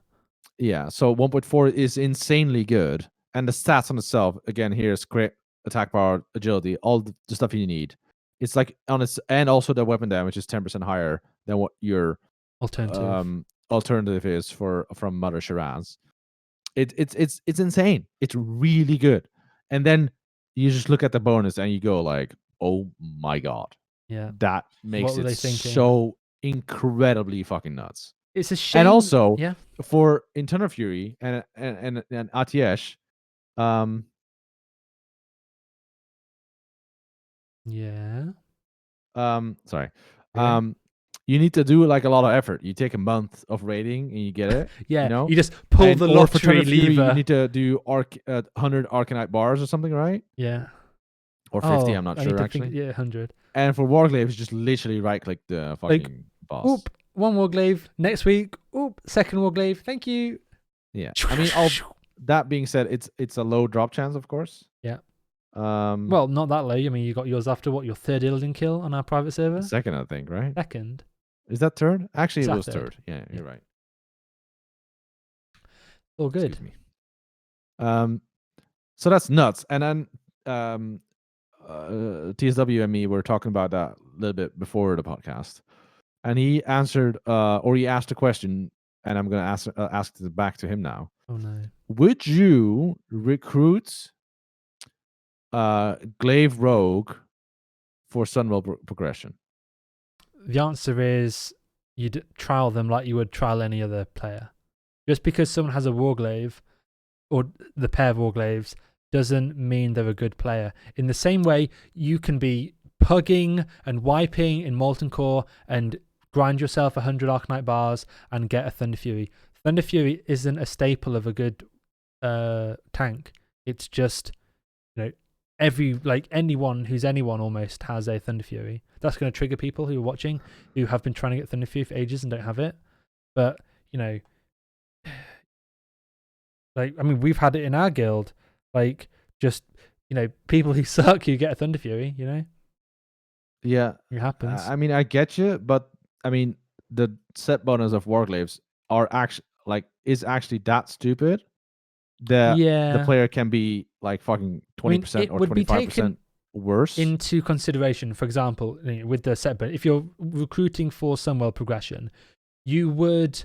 Speaker 2: yeah. So 1.4 is insanely good, and the stats on itself, again, here's crit, attack power, agility, all the stuff you need. It's like and also the weapon damage is 10% higher than what your alternative is from Mother Shiraz. It's insane. It's really good. And then you just look at the bonus and you go like, oh my god, that makes it so incredibly fucking nuts.
Speaker 1: It's a shame.
Speaker 2: And also, for Internal Fury and Atiesh, sorry. You need to do like a lot of effort. You take a month of raiding and you get it.
Speaker 1: You just pull the lottery lever.
Speaker 2: You need to do 100 Arcanite bars or something, right?
Speaker 1: Yeah.
Speaker 2: Or 50, I'm not sure actually.
Speaker 1: 100.
Speaker 2: And for Warglaive, it's just literally right-click the fucking boss.
Speaker 1: Oop, one Warglaive next week. Oop, second Warglaive. Thank you.
Speaker 2: Yeah. I mean, that being said, it's a low drop chance, of course.
Speaker 1: Yeah. Well, not that low. I mean, you got yours after what, your third Illidan kill on our private server?
Speaker 2: Second, I think, right?
Speaker 1: Second.
Speaker 2: Is that third? Actually, it was third. Yeah, you're right.
Speaker 1: All good.
Speaker 2: Excuse me. So that's nuts. And then TSW and me were talking about that a little bit before the podcast, and he answered, or he asked a question, and I'm going to ask it back to him now.
Speaker 1: Oh no!
Speaker 2: Would you recruit Glaive Rogue for Sunwell progression?
Speaker 1: The answer is you'd trial them like you would trial any other player. Just because someone has a Warglaive or the pair of Warglaives doesn't mean they're a good player. In the same way, you can be pugging and wiping in Molten Core and grind yourself 100 Arcanite bars and get a Thunder Fury. Thunder Fury isn't a staple of a good tank. It's just, anyone who's anyone almost has a Thunder Fury. That's going to trigger people who are watching who have been trying to get Thunder Fury for ages and don't have it. But, we've had it in our guild. People who suck who get a Thunder Fury,
Speaker 2: Yeah.
Speaker 1: It happens.
Speaker 2: I get you, but the set bonus of Warglaives are is actually that stupid that the player can be fucking 20% or 25% worse.
Speaker 1: Into consideration, for example, with the set bonus, if you're recruiting for Sunwell progression, it would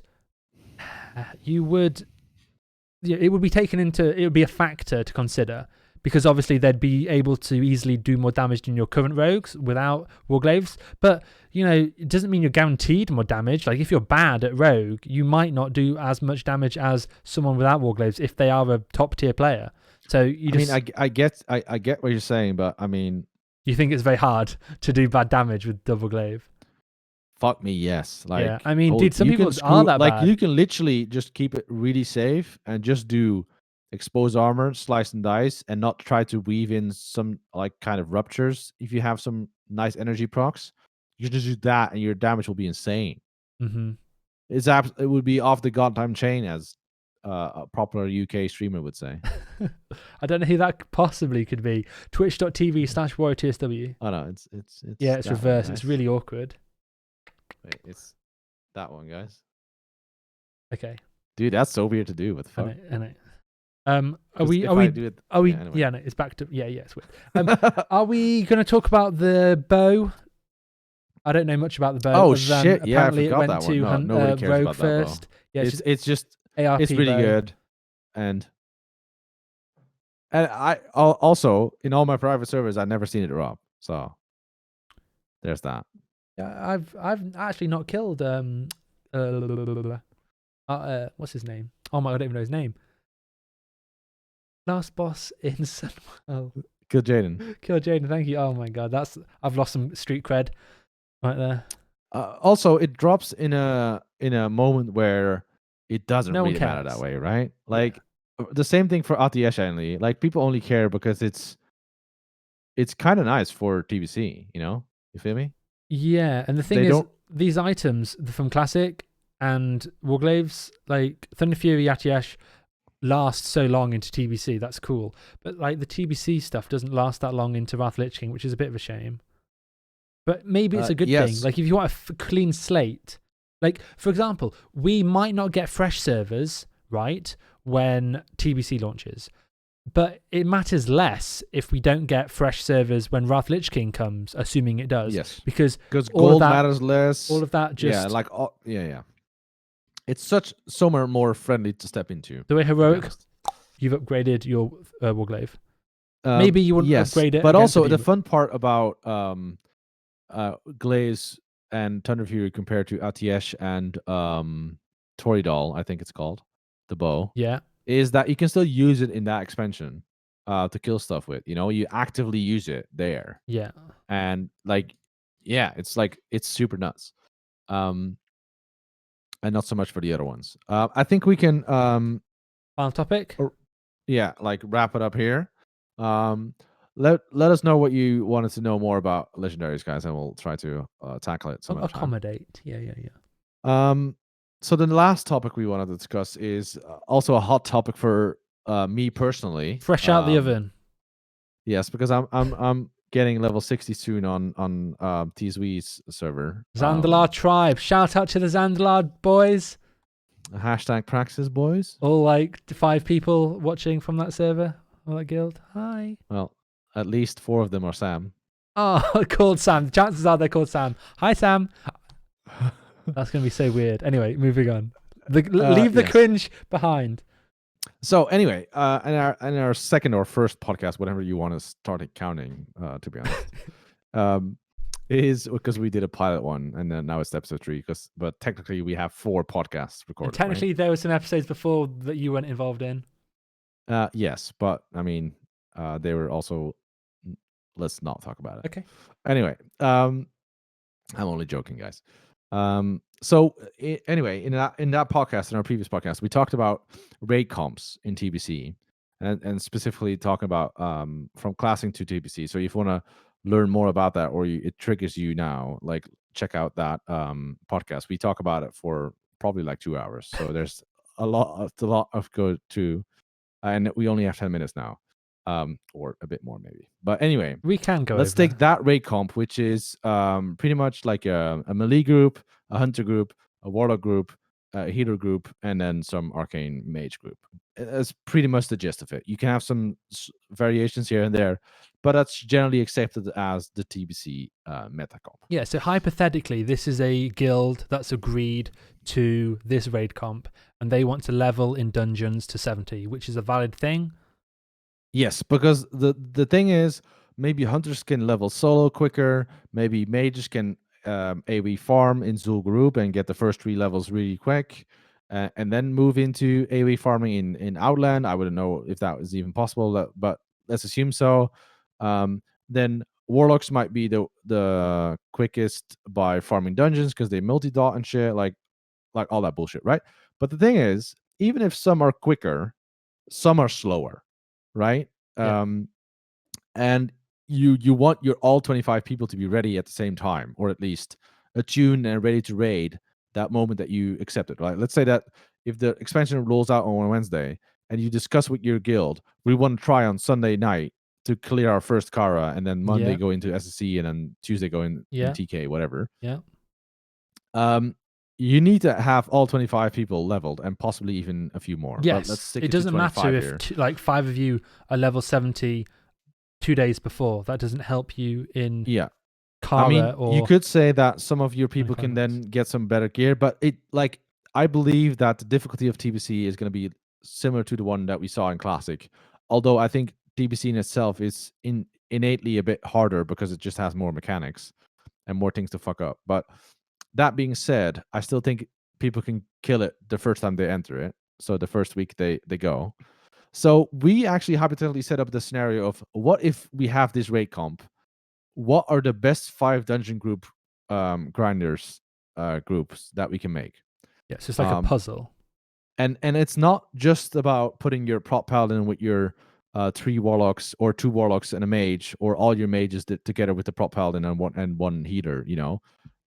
Speaker 1: be taken into, it would be a factor to consider, because obviously they'd be able to easily do more damage than your current rogues without Warglaives. But, it doesn't mean you're guaranteed more damage. Like, if you're bad at rogue, you might not do as much damage as someone without Warglaives if they are a top tier player. So
Speaker 2: I get what you're saying, but
Speaker 1: you think it's very hard to do bad damage with double glaive?
Speaker 2: Fuck me, yes.
Speaker 1: Dude, some people are that bad.
Speaker 2: You can literally just keep it really safe and just do expose armor, slice and dice, and not try to weave in some kind of ruptures. If you have some nice energy procs, you just do that, and your damage will be insane.
Speaker 1: Mm-hmm.
Speaker 2: It would be off the goddamn chain, as a popular UK streamer would say.
Speaker 1: I don't know who that possibly could be. Twitch.tv/WarriourTSW.
Speaker 2: Oh no, it's
Speaker 1: reversed. It's really awkward.
Speaker 2: Wait, it's that one, guys.
Speaker 1: Okay.
Speaker 2: Dude, that's so weird to do. What the fuck?
Speaker 1: I know. It's back to it's weird. Are we going to talk about the bow? I don't know much about the bow.
Speaker 2: Oh shit!
Speaker 1: Apparently
Speaker 2: I forgot
Speaker 1: it went
Speaker 2: that
Speaker 1: to
Speaker 2: one. No, nobody cares
Speaker 1: Rogue
Speaker 2: about
Speaker 1: first.
Speaker 2: That bow. It's just
Speaker 1: ARP
Speaker 2: it's really
Speaker 1: bow.
Speaker 2: good, and I also in all my private servers I've never seen it drop. So there's that.
Speaker 1: Yeah, I've actually not killed what's his name? Oh my god, I don't even know his name. Last boss in Sunwell.
Speaker 2: Kill Jaden.
Speaker 1: Thank you. Oh my god, I've lost some street cred right there.
Speaker 2: Also, it drops in a moment where it doesn't
Speaker 1: No one
Speaker 2: really matter
Speaker 1: cares.
Speaker 2: that way, right? The same thing for Atiesh only. People only care because it's kind of nice for TBC. You feel me?
Speaker 1: Yeah, and the thing is, these items from Classic and Warglaives, Thunder Fury, Atiesh, last so long into TBC. That's cool. But the TBC stuff doesn't last that long into Wrath Lich King, which is a bit of a shame. But maybe it's a good thing. If you want a clean slate, for example, we might not get fresh servers, right, when TBC launches. But it matters less if we don't get fresh servers when Wrath Lich King comes, assuming it does.
Speaker 2: Yes.
Speaker 1: Because
Speaker 2: gold matters less.
Speaker 1: All of that just...
Speaker 2: Yeah. It's so much more friendly to step into.
Speaker 1: The way Heroic, you've upgraded your Warglaive. Maybe you wouldn't upgrade it.
Speaker 2: But also, the fun part about Glaze and Thunder Fury compared to Atiesh and Toridol, I think it's called, the bow.
Speaker 1: Yeah.
Speaker 2: Is that you can still use it in that expansion to kill stuff with. You actively use it there.
Speaker 1: Yeah.
Speaker 2: And it's super nuts. And not so much for the other ones. I think we can
Speaker 1: final topic.
Speaker 2: Wrap it up here. Let us know what you wanted to know more about legendaries, guys, and we'll try to tackle it some other time.
Speaker 1: Accommodate. Yeah.
Speaker 2: So the last topic we want to discuss is also a hot topic for me personally.
Speaker 1: Fresh out the oven.
Speaker 2: Yes, because I'm getting level 60 soon on Tsw's server.
Speaker 1: Zandalar tribe. Shout out to the Zandalar boys.
Speaker 2: Hashtag Praxis boys.
Speaker 1: All 5 people watching from that server or that guild. Hi.
Speaker 2: Well, at least 4 of them are Sam.
Speaker 1: Oh, called Sam. Chances are they're called Sam. Hi, Sam. That's going to be so weird. Anyway, moving on. Leave the cringe behind.
Speaker 2: So anyway, in our second or first podcast, whatever you want to start counting, to be honest, um, is because we did a pilot one, and then now it's episode 3. But technically we have 4 podcasts
Speaker 1: And
Speaker 2: recorded.
Speaker 1: technically, there were some episodes before that you weren't involved in.
Speaker 2: Yes, but I mean, they were also. Let's not talk about it.
Speaker 1: Okay.
Speaker 2: Anyway, I'm only joking, guys. So anyway, in that podcast, in our previous podcast, we talked about raid comps in TBC, and specifically talking about from classing to TBC. So if you want to learn more about that, or it triggers you now, like check out that podcast. We talk about it for probably like 2 hours. So there's a lot of go to, and we only have 10 minutes now, or a bit more maybe. But anyway,
Speaker 1: We can go
Speaker 2: let's
Speaker 1: over.
Speaker 2: take that raid comp, which is pretty much like a melee group, a hunter group, a warlock group, a healer group, and then some arcane mage group. That's pretty much the gist of it. You can have some variations here and there, but that's generally accepted as the TBC meta comp.
Speaker 1: Yeah, so hypothetically, this is a guild that's agreed to this raid comp, and they want to level in dungeons to 70, which is a valid thing.
Speaker 2: Yes, because the thing is, maybe hunters can level solo quicker. Maybe mages can AoE farm in Zul group and get the first 3 levels really quick, and then move into AoE farming in Outland. I wouldn't know if that was even possible, but let's assume so. Then warlocks might be the quickest by farming dungeons because they multi-dot and shit, like all that bullshit, right? But the thing is, even if some are quicker, some are slower, right?
Speaker 1: Yeah.
Speaker 2: And you want your all 25 people to be ready at the same time, or at least attuned and ready to raid that moment that you accept it, right? Let's say that if the expansion rolls out on Wednesday and you discuss with your guild, we want to try on Sunday night to clear our first Kara, and then Monday
Speaker 1: Yeah.
Speaker 2: go into SSC, and then Tuesday go in TK, whatever.
Speaker 1: Yeah.
Speaker 2: You need to have all 25 people leveled, and possibly even a few more.
Speaker 1: Yes.
Speaker 2: But let's stick
Speaker 1: it
Speaker 2: to
Speaker 1: doesn't matter
Speaker 2: 25
Speaker 1: if
Speaker 2: here.
Speaker 1: like 5 of you are level 70 2 days before. That doesn't help you in Kara.
Speaker 2: I mean,
Speaker 1: or
Speaker 2: you could say that some of your people
Speaker 1: 25
Speaker 2: can
Speaker 1: minutes.
Speaker 2: then get some better gear, but I believe that the difficulty of TBC is going to be similar to the one that we saw in Classic. Although I think TBC in itself is innately a bit harder because it just has more mechanics and more things to fuck up. But that being said, I still think people can kill it the first time they enter it. So the first week they go. So we actually hypothetically set up the scenario of, what if we have this raid comp? What are the best 5 dungeon group grinders groups that we can make?
Speaker 1: Yeah, so it's like a puzzle.
Speaker 2: And it's not just about putting your prop paladin with your 3 warlocks, or 2 warlocks and a mage, or all your mages together with the prop paladin and one healer.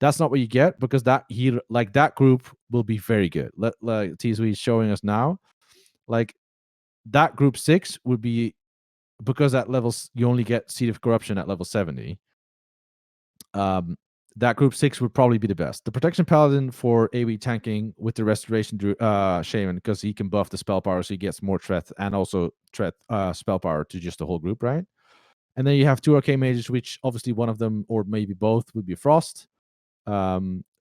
Speaker 2: That's not what you get, because that healer, like that group, will be very good. Like Tsw is showing us now, like that group 6 would be, because at levels you only get Seed of Corruption at level 70. That group 6 would probably be the best. The Protection Paladin for AoE tanking with the Restoration Shaman, because he can buff the spell power, so he gets more threat, and also threat spell power to just the whole group, right? And then you have 2 Arcane Mages, which obviously one of them, or maybe both, would be Frost.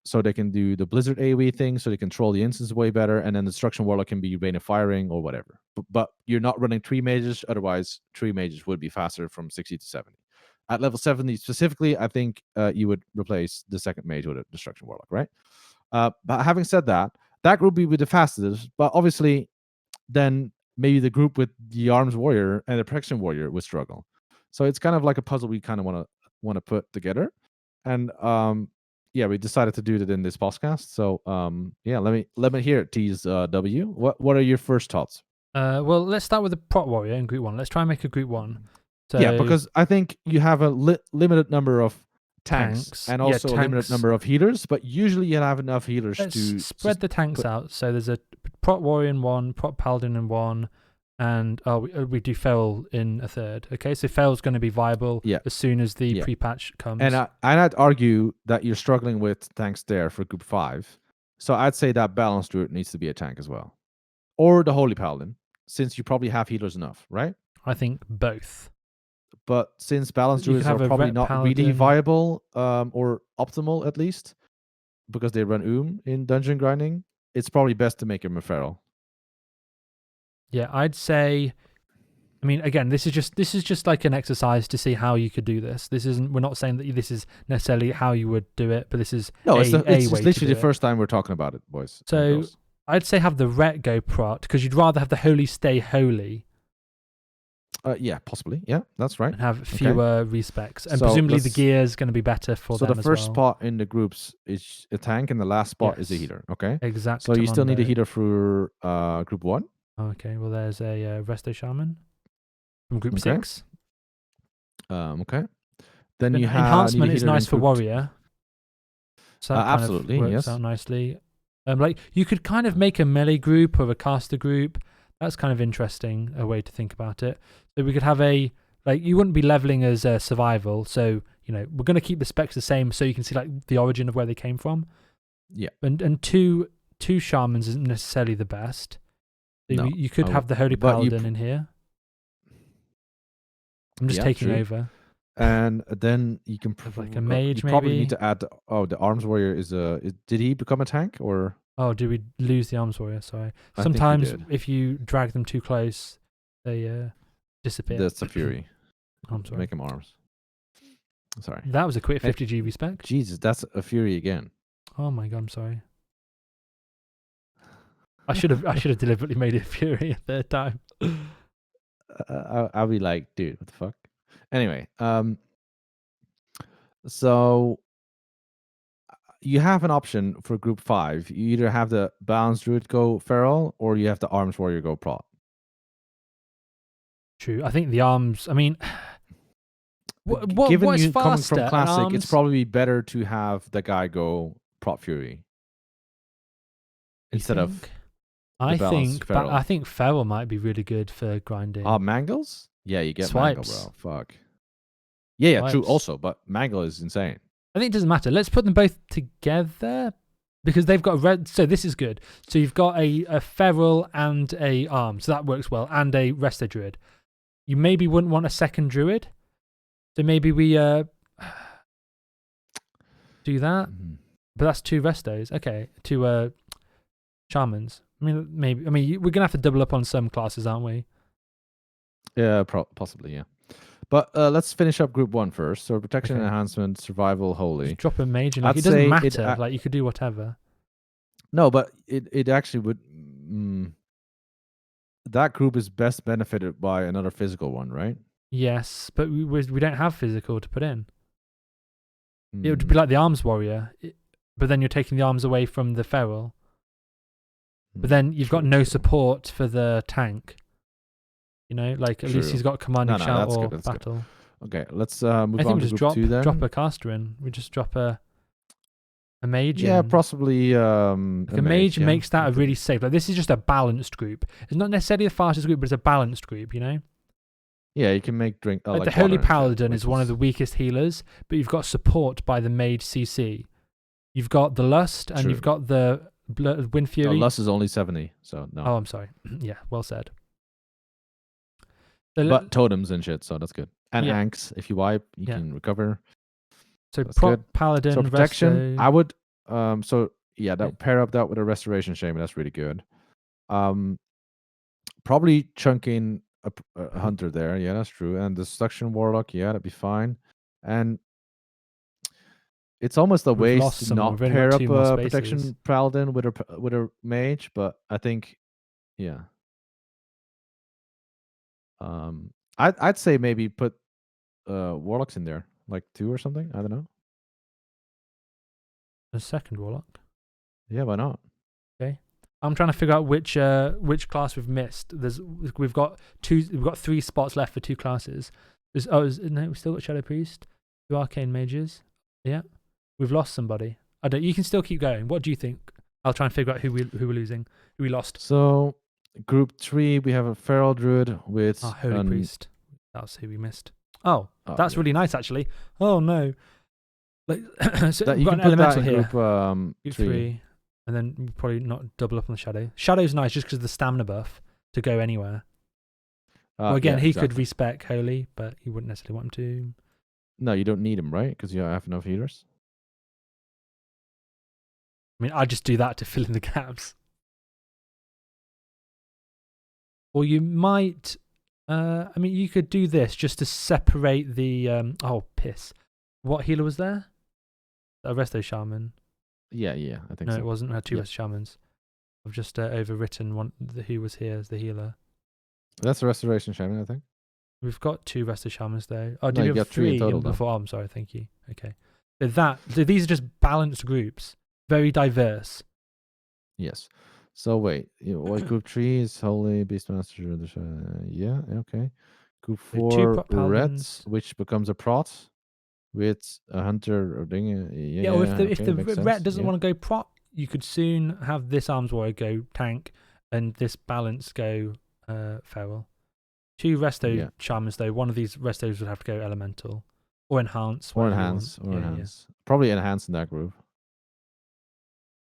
Speaker 2: So they can do the Blizzard AoE thing, so they control the instance way better. And then the Destruction Warlock can be Rain of Firing or whatever. But you're not running 3 mages, otherwise 3 mages would be faster from 60 to 70. At level 70 specifically, I think you would replace the second mage with a Destruction Warlock, right? But having said that, that group would be the fastest. But obviously, then maybe the group with the Arms Warrior and the Protection Warrior would struggle. So it's kind of like a puzzle we kind of want to put together. And yeah, we decided to do that in this podcast. So yeah, let me hear it, T's W. What are your first thoughts?
Speaker 1: Well, let's start with the prop warrior in group 1. Let's try and make a group 1. So
Speaker 2: yeah, because I think you have a limited number of tanks and also a limited number of healers, but usually you have enough healers to
Speaker 1: spread the tanks out. So there's a prop warrior in 1, prop paladin in 1, and we do Feral in a 3rd. Okay, so Feral's going to be viable as soon as the pre-patch comes.
Speaker 2: And I'd argue that you're struggling with tanks there for group 5. So I'd say that balanced route needs to be a tank as well. Or the Holy Paladin, since you probably have healers enough, right?
Speaker 1: I think both.
Speaker 2: But since balanced druids are probably not really viable or optimal, at least, because they run in dungeon grinding, it's probably best to make him a feral.
Speaker 1: Yeah, I'd say. I mean, again, this is just like an exercise to see how you could do this. This isn't. We're not saying that this is necessarily how you would do it, but this is
Speaker 2: it's
Speaker 1: way
Speaker 2: literally
Speaker 1: to do
Speaker 2: the first time we're talking about it, boys. and
Speaker 1: So
Speaker 2: girls.
Speaker 1: I'd say have the ret go prot because you'd rather have the holy stay holy
Speaker 2: Yeah, possibly. Yeah, that's right.
Speaker 1: and have fewer respecs, and
Speaker 2: So
Speaker 1: presumably the
Speaker 2: let's-
Speaker 1: gear is going to be better for
Speaker 2: So
Speaker 1: them
Speaker 2: the
Speaker 1: as
Speaker 2: first
Speaker 1: well.
Speaker 2: spot in the groups is a tank, and the last spot is a
Speaker 1: Yes.
Speaker 2: healer. Okay.
Speaker 1: Exactly.
Speaker 2: So you still need a healer for group 1.
Speaker 1: Okay. Well, there's a resto shaman from group
Speaker 2: Okay.
Speaker 1: 6.
Speaker 2: Okay. Then you have
Speaker 1: enhancement
Speaker 2: need a
Speaker 1: is
Speaker 2: healer in
Speaker 1: nice for
Speaker 2: group
Speaker 1: warrior. So that kind
Speaker 2: absolutely,
Speaker 1: of works
Speaker 2: yes.
Speaker 1: out nicely. Like you could kind of make a melee group or a caster group. That's kind of interesting, a way to think about it. So we could have you wouldn't be leveling as a survival. So, we're going to keep the specs the same so you can see like the origin of where they came from.
Speaker 2: Yeah.
Speaker 1: And two shamans isn't necessarily the best. So
Speaker 2: No,
Speaker 1: you could have the Holy Paladin in here. I'm just taking
Speaker 2: true.
Speaker 1: over.
Speaker 2: And then you can
Speaker 1: Like a mage,
Speaker 2: you probably
Speaker 1: maybe?
Speaker 2: need to add. The arms warrior did he become a tank or?
Speaker 1: Oh, did we lose the arms warrior? Sorry.
Speaker 2: I think we
Speaker 1: Sometimes
Speaker 2: did.
Speaker 1: if you drag them too close, they disappear.
Speaker 2: That's a fury.
Speaker 1: I'm sorry.
Speaker 2: Make him arms. Sorry.
Speaker 1: That was a quick 50 GB spec.
Speaker 2: Jesus, that's a fury again.
Speaker 1: Oh my god, I'm sorry. I should have deliberately made it fury a third time.
Speaker 2: I'll be like, dude, what the fuck? Anyway, so you have an option for group 5. You either have the balanced druid go feral, or you have the arms warrior go prot.
Speaker 1: True. I think the arms. I mean,
Speaker 2: Given
Speaker 1: what is
Speaker 2: you coming
Speaker 1: faster?
Speaker 2: from classic,
Speaker 1: arms?
Speaker 2: it's probably better to have the guy go prot fury instead of.
Speaker 1: I
Speaker 2: balanced feral.
Speaker 1: I think feral might be really good for grinding.
Speaker 2: Mangles? Yeah, you get
Speaker 1: Swipes.
Speaker 2: mangle, bro. Fuck. Yeah, true.
Speaker 1: Swipes.
Speaker 2: Also, but mangle is insane.
Speaker 1: I think it doesn't matter. Let's put them both together because they've got red. So this is good. So you've got a feral and a arm, so that works well, and a resto druid. You maybe wouldn't want a second druid, so maybe we do that.
Speaker 2: Mhm.
Speaker 1: But that's 2 restos. Okay, 2 shamans. I mean, maybe. I mean, we're gonna have to double up on some classes, aren't we?
Speaker 2: Yeah, possibly, yeah. But let's finish up group 1 first. So protection,
Speaker 1: Okay.
Speaker 2: enhancement, survival, holy.
Speaker 1: Just drop a mage, and
Speaker 2: I'd
Speaker 1: it doesn't
Speaker 2: say
Speaker 1: matter. Like you could do whatever.
Speaker 2: No, but it actually would. That group is best benefited by another physical one, right?
Speaker 1: Yes, but we don't have physical to put in. It would be like the arms warrior, but then you're taking the arms away from the feral. But then you've got no support for the tank. Like at least
Speaker 2: True.
Speaker 1: he's got commanding
Speaker 2: No,
Speaker 1: shout
Speaker 2: that's
Speaker 1: or
Speaker 2: good, that's good.
Speaker 1: battle.
Speaker 2: Okay, let's move
Speaker 1: I think
Speaker 2: on
Speaker 1: we
Speaker 2: to
Speaker 1: just
Speaker 2: group 2 then.
Speaker 1: drop a caster in. We just drop a mage.
Speaker 2: Yeah,
Speaker 1: in.
Speaker 2: possibly.
Speaker 1: Like a mage
Speaker 2: yeah.
Speaker 1: makes that a really safe. Like this is just a balanced group. It's not necessarily the fastest group, but it's a balanced group.
Speaker 2: Yeah, you can make drink.
Speaker 1: Like the
Speaker 2: water
Speaker 1: Holy
Speaker 2: and shit,
Speaker 1: Paladin
Speaker 2: which
Speaker 1: is one of the weakest healers, but you've got support by the mage CC. You've got the Lust and
Speaker 2: True.
Speaker 1: you've got the Wind Fury.
Speaker 2: Lust is only 70, so no.
Speaker 1: Oh, I'm sorry. Yeah, well said. So
Speaker 2: But totems and shit, so that's good. And
Speaker 1: Yeah.
Speaker 2: anks, if you wipe, you
Speaker 1: Yeah.
Speaker 2: can recover.
Speaker 1: So
Speaker 2: That's
Speaker 1: prop
Speaker 2: good.
Speaker 1: paladin,
Speaker 2: So protection,
Speaker 1: resto.
Speaker 2: I would that pair up that with a restoration shaman. That's really good. Probably chunking a hunter there. Yeah, that's true. And the destruction warlock, yeah, that'd be fine. And it's almost a
Speaker 1: We've lost
Speaker 2: waste to
Speaker 1: someone.
Speaker 2: not
Speaker 1: We've only
Speaker 2: pair
Speaker 1: got
Speaker 2: up
Speaker 1: 2 more
Speaker 2: a
Speaker 1: spaces.
Speaker 2: protection paladin with a mage, but I think, yeah. I'd say maybe put warlocks in there, like 2 or something. I don't know.
Speaker 1: A second warlock.
Speaker 2: Yeah, why not?
Speaker 1: I'm trying to figure out which class we've missed. We've got 3 spots left for 2 classes. We've still got Shadow Priest, 2 Arcane Mages. Yeah, we've lost somebody. You can still keep going. What do you think? I'll try and figure out who we're losing, who we lost.
Speaker 2: So group 3, we have a feral druid with
Speaker 1: Holy Priest. That's who we missed. Oh, that's
Speaker 2: yeah.
Speaker 1: really nice actually. Oh no. Like so
Speaker 2: That,
Speaker 1: we've
Speaker 2: you
Speaker 1: got
Speaker 2: can
Speaker 1: an
Speaker 2: put that
Speaker 1: elemental
Speaker 2: in
Speaker 1: here.
Speaker 2: group
Speaker 1: Group 3. And then we'll probably not double up on the Shadow. Shadow's nice just because of the stamina buff to go anywhere. Well, again,
Speaker 2: yeah,
Speaker 1: he
Speaker 2: exactly.
Speaker 1: could respec Holy, but you wouldn't necessarily want him to.
Speaker 2: No, you don't need him, right? Because you have enough healers.
Speaker 1: I mean, I just do that to fill in the gaps. Or you might, I mean, you could do this just to separate the, oh, piss. What healer was there? A Resto Shaman.
Speaker 2: Yeah, I think
Speaker 1: No,
Speaker 2: so.
Speaker 1: it wasn't. We had two
Speaker 2: Yeah.
Speaker 1: Resto Shamans. I've just overwritten one who was here as the healer.
Speaker 2: That's a Restoration Shaman, I think.
Speaker 1: We've got two Resto Shamans though. Oh,
Speaker 2: No,
Speaker 1: did we
Speaker 2: you
Speaker 1: have
Speaker 2: got three in
Speaker 1: three
Speaker 2: total, though.
Speaker 1: before? Oh, I'm sorry. Thank you. Okay. So these are just balanced groups, very diverse.
Speaker 2: Yes. So wait, what group 3 is Holy Beastmaster? Yeah, okay. Group
Speaker 1: So
Speaker 2: 4
Speaker 1: prot
Speaker 2: Reds,
Speaker 1: paladins.
Speaker 2: which becomes a prot with a hunter or thing. Yeah,
Speaker 1: Or if the
Speaker 2: okay, makes
Speaker 1: ret
Speaker 2: sense.
Speaker 1: doesn't
Speaker 2: Yeah.
Speaker 1: want to go prot, you could soon have this arms warrior go tank, and this balance go feral. Two Resto Shamans though. One of these Restos would have to go elemental or enhance.
Speaker 2: Or
Speaker 1: whatever you
Speaker 2: enhance.
Speaker 1: want.
Speaker 2: Or enhance. Probably enhance in that group.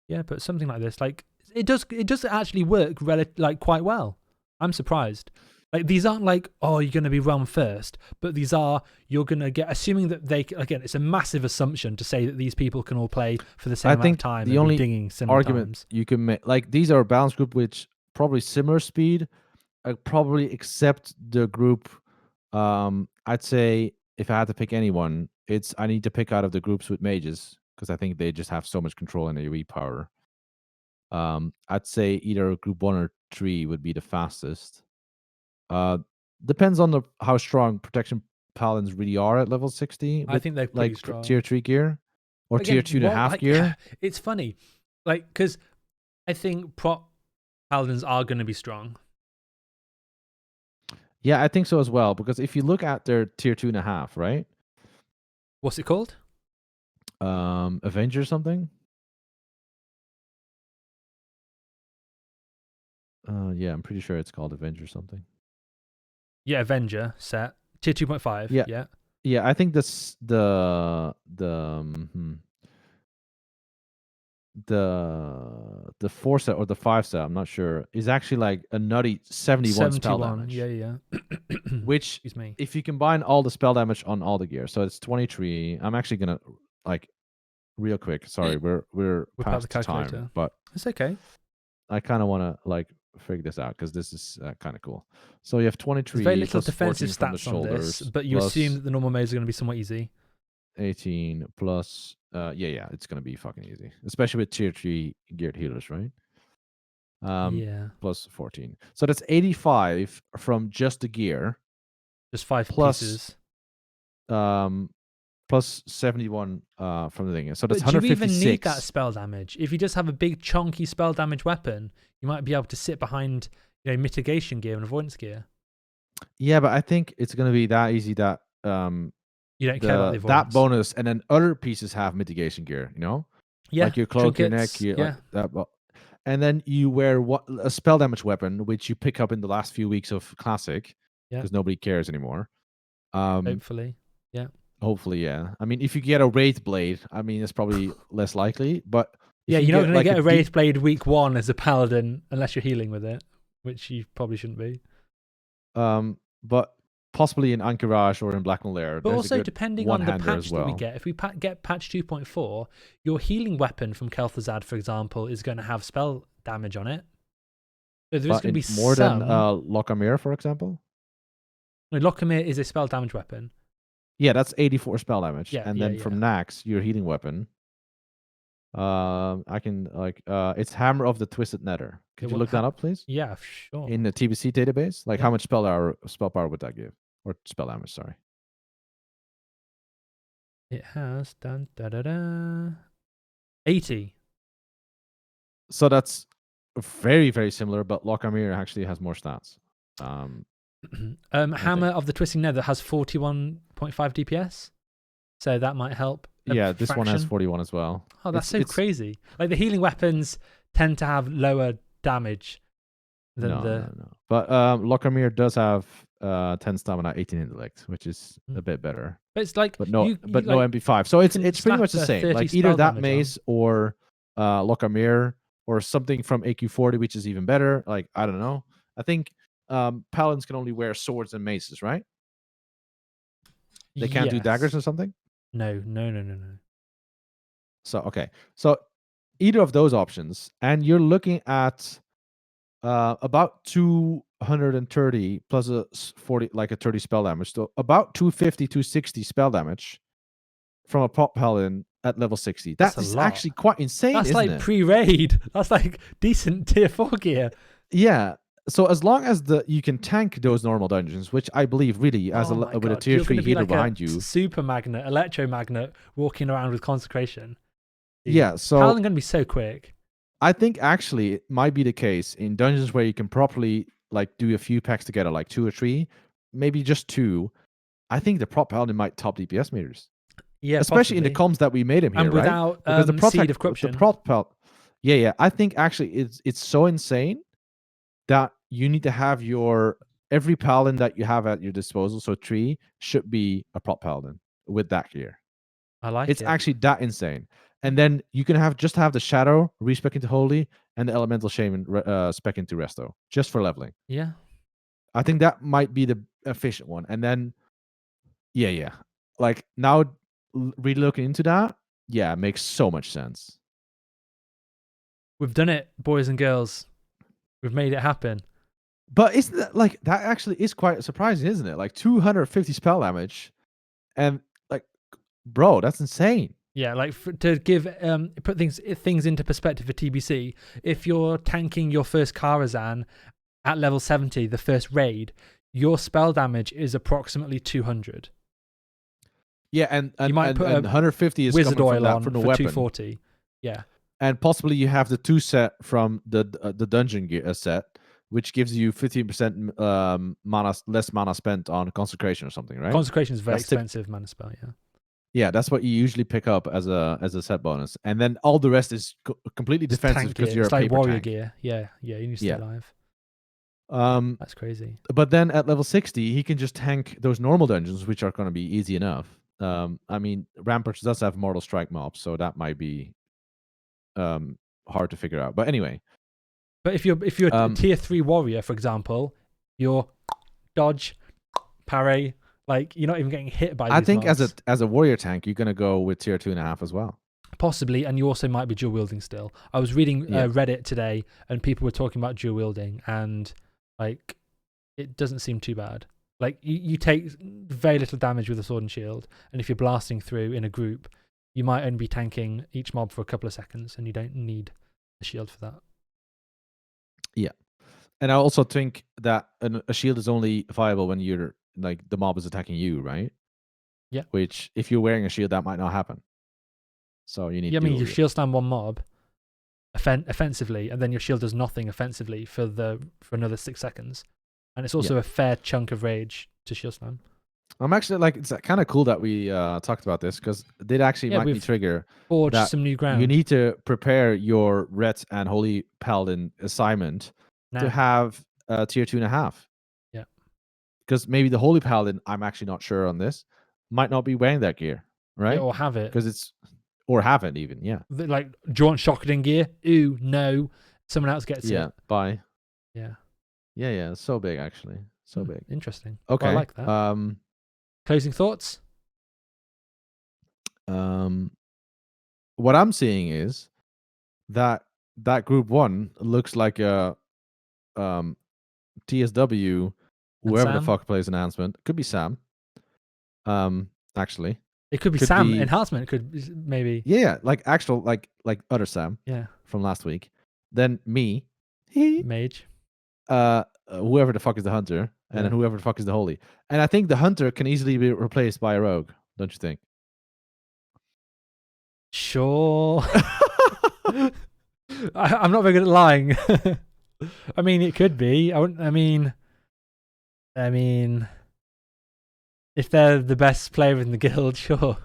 Speaker 1: Yeah, but something like this, like it does actually work like quite well. I'm surprised. Like these aren't like, oh, you're going to be realm first, but these are, you're going to get, assuming that they, again, it's a massive assumption to say that these people can all play for the same amount of time.
Speaker 2: The only
Speaker 1: dinging similar
Speaker 2: argument
Speaker 1: times.
Speaker 2: you can make, like these are a balanced group which probably similar speed. Probably except the group. I'd say if I had to pick anyone, I need to pick out of the groups with mages because I think they just have so much control and AoE power. I'd say either group 1 or 3 would be the fastest. Depends on how strong protection paladins really are at level 60.
Speaker 1: I think they're pretty
Speaker 2: like
Speaker 1: strong.
Speaker 2: tier 3 gear or
Speaker 1: Again,
Speaker 2: tier 2.5 gear.
Speaker 1: It's funny, like because I think prot paladins are going to be strong.
Speaker 2: Yeah, I think so as well. Because if you look at their tier 2.5, right?
Speaker 1: What's it called?
Speaker 2: Avenger something. Yeah, I'm pretty sure it's called Avenger something.
Speaker 1: Yeah, Avenger set tier 2.5.
Speaker 2: Yeah. Yeah, I think this the 4 set or the 5 set, I'm not sure, is actually like a nutty 71 spell damage.
Speaker 1: Yeah.
Speaker 2: Which,
Speaker 1: excuse me,
Speaker 2: if you combine all the spell damage on all the gear, so it's 23. I'm actually gonna like real quick. Sorry, we're past
Speaker 1: the
Speaker 2: time, but
Speaker 1: it's okay.
Speaker 2: I kind of want to like figure this out because this is kind of cool. So you have 23.
Speaker 1: There's very little
Speaker 2: plus
Speaker 1: defensive
Speaker 2: 14 from the
Speaker 1: stats on this,
Speaker 2: shoulders,
Speaker 1: but you
Speaker 2: plus
Speaker 1: assume that the normal modes are going to be somewhat easy.
Speaker 2: 18 plus yeah, it's gonna be fucking easy, especially with tier 3 geared healers, right?
Speaker 1: Yeah,
Speaker 2: plus 14, so that's 85 from just the gear,
Speaker 1: just 5
Speaker 2: plus
Speaker 1: pieces.
Speaker 2: Plus 71 from the thing, so that's
Speaker 1: but do you
Speaker 2: 156.
Speaker 1: even need that spell damage? If you just have a big chunky spell damage weapon, you might be able to sit behind mitigation gear and avoidance gear.
Speaker 2: Yeah, but I think it's gonna be that easy that
Speaker 1: you don't care about the avoidance.
Speaker 2: that bonus, and then other pieces have mitigation gear,
Speaker 1: yeah,
Speaker 2: like your cloak,
Speaker 1: trinkets,
Speaker 2: your neck, like that. And then you wear a spell damage weapon, which you pick up in the last few weeks of Classic, because nobody cares anymore.
Speaker 1: Hopefully, yeah.
Speaker 2: Hopefully, yeah. I mean, if you get a Wraith Blade, I mean, it's probably less likely, but
Speaker 1: yeah, you're not going to get a Wraith Blade week 1 as a paladin unless you're healing with it, which you probably shouldn't be.
Speaker 2: But possibly in Anchorage or in Blackmail Lair.
Speaker 1: But also, depending on the patch that we get, if we get patch 2.4, your healing weapon from Kel'Thuzad, for example, is going to have spell damage on it. So there's going to be
Speaker 2: more than Lochamir, for example.
Speaker 1: No, Lochamir is a spell damage weapon.
Speaker 2: Yeah, that's 84 spell damage.
Speaker 1: Yeah,
Speaker 2: and then from Nax, your healing weapon. I can it's Hammer of the Twisted Nether. Could you look that up, please?
Speaker 1: Yeah, sure.
Speaker 2: In the TBC database, like how much spell power would that give, or spell damage? Sorry.
Speaker 1: It has 80.
Speaker 2: So that's very, very similar, but Lochamir actually has more stats.
Speaker 1: Hammer of the Twisting Nether has 41.5 DPS, so that might help.
Speaker 2: Yeah, this one has 41 as well.
Speaker 1: Oh, that's so crazy. Like the healing weapons tend to have lower damage than
Speaker 2: No. But Lochamir does have 10 stamina, 18 intellect, which is a bit better.
Speaker 1: But it's like,
Speaker 2: no MP5. So it's pretty much the same. Like either that mace or Lochamir or something from AQ40, which is even better. Like I don't know. I think paladins can only wear swords and maces, right? They can't do daggers or something?
Speaker 1: No.
Speaker 2: So okay. So either of those options, and you're looking at about 2 130 plus a 40, like a 30 spell damage. So about 250, 260 spell damage from a prop paladin at level 60.
Speaker 1: That's
Speaker 2: That
Speaker 1: a
Speaker 2: is
Speaker 1: lot.
Speaker 2: actually quite insane,
Speaker 1: That's
Speaker 2: isn't
Speaker 1: like
Speaker 2: it?
Speaker 1: pre-raid. That's like decent tier 4 gear.
Speaker 2: Yeah. So as long as you can tank those normal dungeons, which I believe really with a tier
Speaker 1: You're
Speaker 2: 3
Speaker 1: gonna be
Speaker 2: healer
Speaker 1: like
Speaker 2: behind
Speaker 1: a
Speaker 2: you.
Speaker 1: super magnet, electromagnet, walking around with consecration. Dude,
Speaker 2: Yeah. So
Speaker 1: Paladin gonna be so quick.
Speaker 2: I think actually it might be the case in dungeons where you can properly like do a few packs together, like 2 or 3, maybe just 2. I think the prop paladin might top DPS meters.
Speaker 1: Yeah,
Speaker 2: Especially in the
Speaker 1: possibly.
Speaker 2: comms that we made him here,
Speaker 1: And
Speaker 2: right?
Speaker 1: without
Speaker 2: Because
Speaker 1: Seed of Corruption.
Speaker 2: yeah. I think actually it's so insane that you need to have every paladin that you have at your disposal, so 3 should be a prop paladin with that gear.
Speaker 1: I like
Speaker 2: It's
Speaker 1: it.
Speaker 2: actually that insane. And then you can have the shadow respec into holy and the elemental shaman spec into resto just for leveling.
Speaker 1: Yeah.
Speaker 2: I think that might be the efficient one. And then yeah. Like now really looking into that, yeah, it makes so much sense.
Speaker 1: We've done it, boys and girls. We've made it happen.
Speaker 2: But isn't that that actually is quite surprising, isn't it? Like 250 spell damage, and like, bro, that's insane.
Speaker 1: Yeah, like to give put things into perspective for TBC. If you're tanking your first Karazhan at level 70, the first raid, your spell damage is approximately 200.
Speaker 2: Yeah, and
Speaker 1: you might put
Speaker 2: 150 is
Speaker 1: wizard
Speaker 2: coming
Speaker 1: oil on
Speaker 2: from the
Speaker 1: for
Speaker 2: weapon.
Speaker 1: 240. Yeah,
Speaker 2: and possibly you have the 2 set from the dungeon gear set, which gives you 15% less mana spent on consecration or something, right?
Speaker 1: Consecration is very expensive mana spell.
Speaker 2: Yeah, that's what you usually pick up as a set bonus, and then all the rest is completely defensive because you're
Speaker 1: it's
Speaker 2: a
Speaker 1: like
Speaker 2: paper
Speaker 1: warrior
Speaker 2: tank.
Speaker 1: gear. Yeah, you need to stay alive. That's crazy.
Speaker 2: But then at level 60, he can just tank those normal dungeons, which are going to be easy enough. I mean, Rampage does have Mortal Strike mobs, so that might be hard to figure out. But anyway.
Speaker 1: But if you're a tier 3 warrior, for example, you're dodge, parry, like you're not even getting hit by these mobs.
Speaker 2: as a warrior tank, you're gonna go with tier 2.5 as well.
Speaker 1: Possibly, and you also might be dual wielding still. I was reading Reddit today, and people were talking about dual wielding, and like it doesn't seem too bad. Like you take very little damage with a sword and shield, and if you're blasting through in a group, you might only be tanking each mob for a couple of seconds, and you don't need a shield for that.
Speaker 2: Yeah, and I also think that a shield is only viable when you're like the mob is attacking you, right?
Speaker 1: Yeah.
Speaker 2: Which if you're wearing a shield, that might not happen. So you need.
Speaker 1: Yeah, I mean you shield slam one mob offensively, and then your shield does nothing offensively for another 6 seconds, and it's also a fair chunk of rage to shield slam. I'm
Speaker 2: actually like it's kind of cool that we talked about this because it did actually might be trigger
Speaker 1: forged some new ground.
Speaker 2: You need to prepare your red and holy paladin assignment to have tier 2.5.
Speaker 1: Yeah,
Speaker 2: because maybe the holy paladin, I'm actually not sure on this, might not be wearing that gear, right?
Speaker 1: Yeah, or have it
Speaker 2: or have it even. Yeah,
Speaker 1: like do you want shotgun gear? Ooh, no, someone else gets it.
Speaker 2: Yeah, bye.
Speaker 1: Yeah.
Speaker 2: It's so big actually, so big.
Speaker 1: Interesting.
Speaker 2: Okay,
Speaker 1: well, I like that. Closing thoughts?
Speaker 2: What I'm seeing is that group 1 looks like a TSW, whoever the fuck plays enhancement. Could be Sam. Actually.
Speaker 1: It could be Sam enhancement. It could be, maybe.
Speaker 2: Yeah, like actual like other Sam.
Speaker 1: Yeah.
Speaker 2: From last week. Then me.
Speaker 1: Mage.
Speaker 2: Whoever the fuck is the hunter, and then whoever the fuck is the holy. And I think the hunter can easily be replaced by a rogue, don't you think?
Speaker 1: Sure. I'm not very good at lying. I mean, it could be. I mean, if they're the best player in the guild, sure.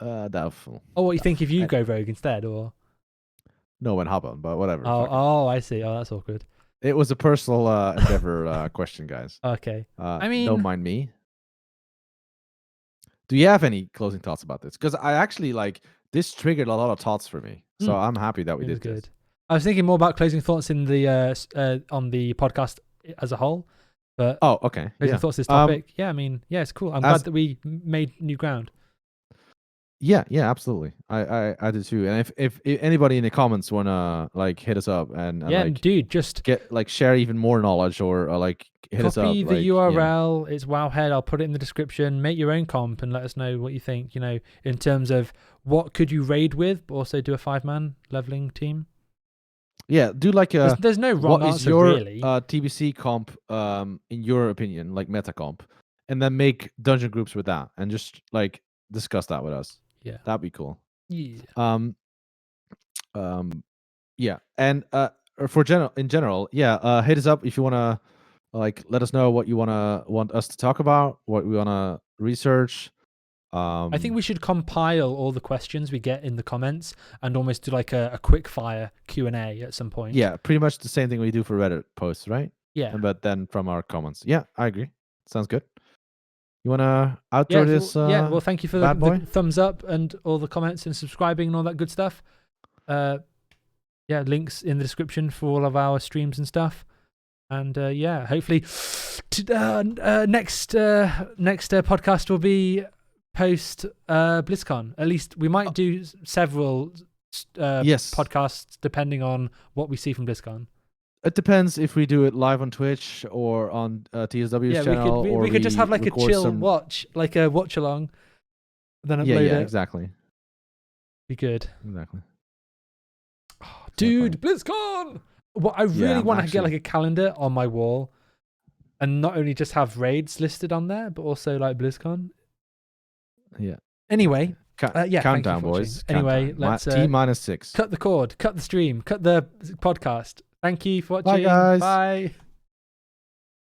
Speaker 2: Doubtful.
Speaker 1: Oh, what you think if you go rogue instead, or?
Speaker 2: No one hop on, but whatever.
Speaker 1: Oh, I see. Oh, that's awkward.
Speaker 2: It was a personal endeavor question, guys.
Speaker 1: Okay.
Speaker 2: I mean, don't mind me. Do you have any closing thoughts about this? Because I actually this triggered a lot of thoughts for me, so I'm happy that we did this.
Speaker 1: I was thinking more about closing thoughts in the on the podcast as a whole, but
Speaker 2: okay.
Speaker 1: Closing thoughts this topic. I mean, it's cool. I'm glad that we made new ground.
Speaker 2: Yeah, absolutely. I do too. And if anybody in the comments wanna like hit us up and
Speaker 1: Yeah,
Speaker 2: like
Speaker 1: dude, just
Speaker 2: get like share even more knowledge or like hit us up.
Speaker 1: copy the
Speaker 2: like, you know.
Speaker 1: URL. It's Wowhead. I'll put it in the description. Make your own comp and let us know what you think. You know, in terms of what could you raid with, but also do a 5-man leveling team.
Speaker 2: Yeah, do like a.
Speaker 1: There's no wrong
Speaker 2: what is
Speaker 1: answer
Speaker 2: your
Speaker 1: really.
Speaker 2: TBC comp in your opinion, like meta comp, and then make dungeon groups with that and just like discuss that with us.
Speaker 1: Yeah,
Speaker 2: that'd be cool.
Speaker 1: yeah.
Speaker 2: Yeah, and in general, yeah, hit us up if you wanna like let us know what you want us to talk about, what we wanna research.
Speaker 1: I think we should compile all the questions we get in the comments and almost do like a quick fire Q&A at some point.
Speaker 2: Yeah, pretty much the same thing we do for Reddit posts, right?
Speaker 1: Yeah.
Speaker 2: But then from our comments. Yeah, I agree. Sounds good. You wanna outro this?
Speaker 1: Well, thank you for
Speaker 2: bad
Speaker 1: the
Speaker 2: boy?
Speaker 1: thumbs up and all the comments and subscribing and all that good stuff. Yeah, links in the description for all of our streams and stuff. And yeah, hopefully next podcast will be post BlizzCon. At least we might do several podcasts depending on what we see from BlizzCon.
Speaker 2: It depends if we do it live on Twitch or on TSW's channel.
Speaker 1: We could just have like a chill watch, like a watch along, then upload it.
Speaker 2: Exactly.
Speaker 1: Be good.
Speaker 2: Exactly.
Speaker 1: Oh, dude, BlizzCon! Well, I really want to get like a calendar on my wall, and not only just have raids listed on there, but also like BlizzCon.
Speaker 2: Yeah.
Speaker 1: Anyway,
Speaker 2: countdown, boys.
Speaker 1: Anyway, let's
Speaker 2: T-6.
Speaker 1: Cut the cord, cut the stream, cut the podcast. Thank you for watching.
Speaker 2: Bye, guys.
Speaker 1: Bye.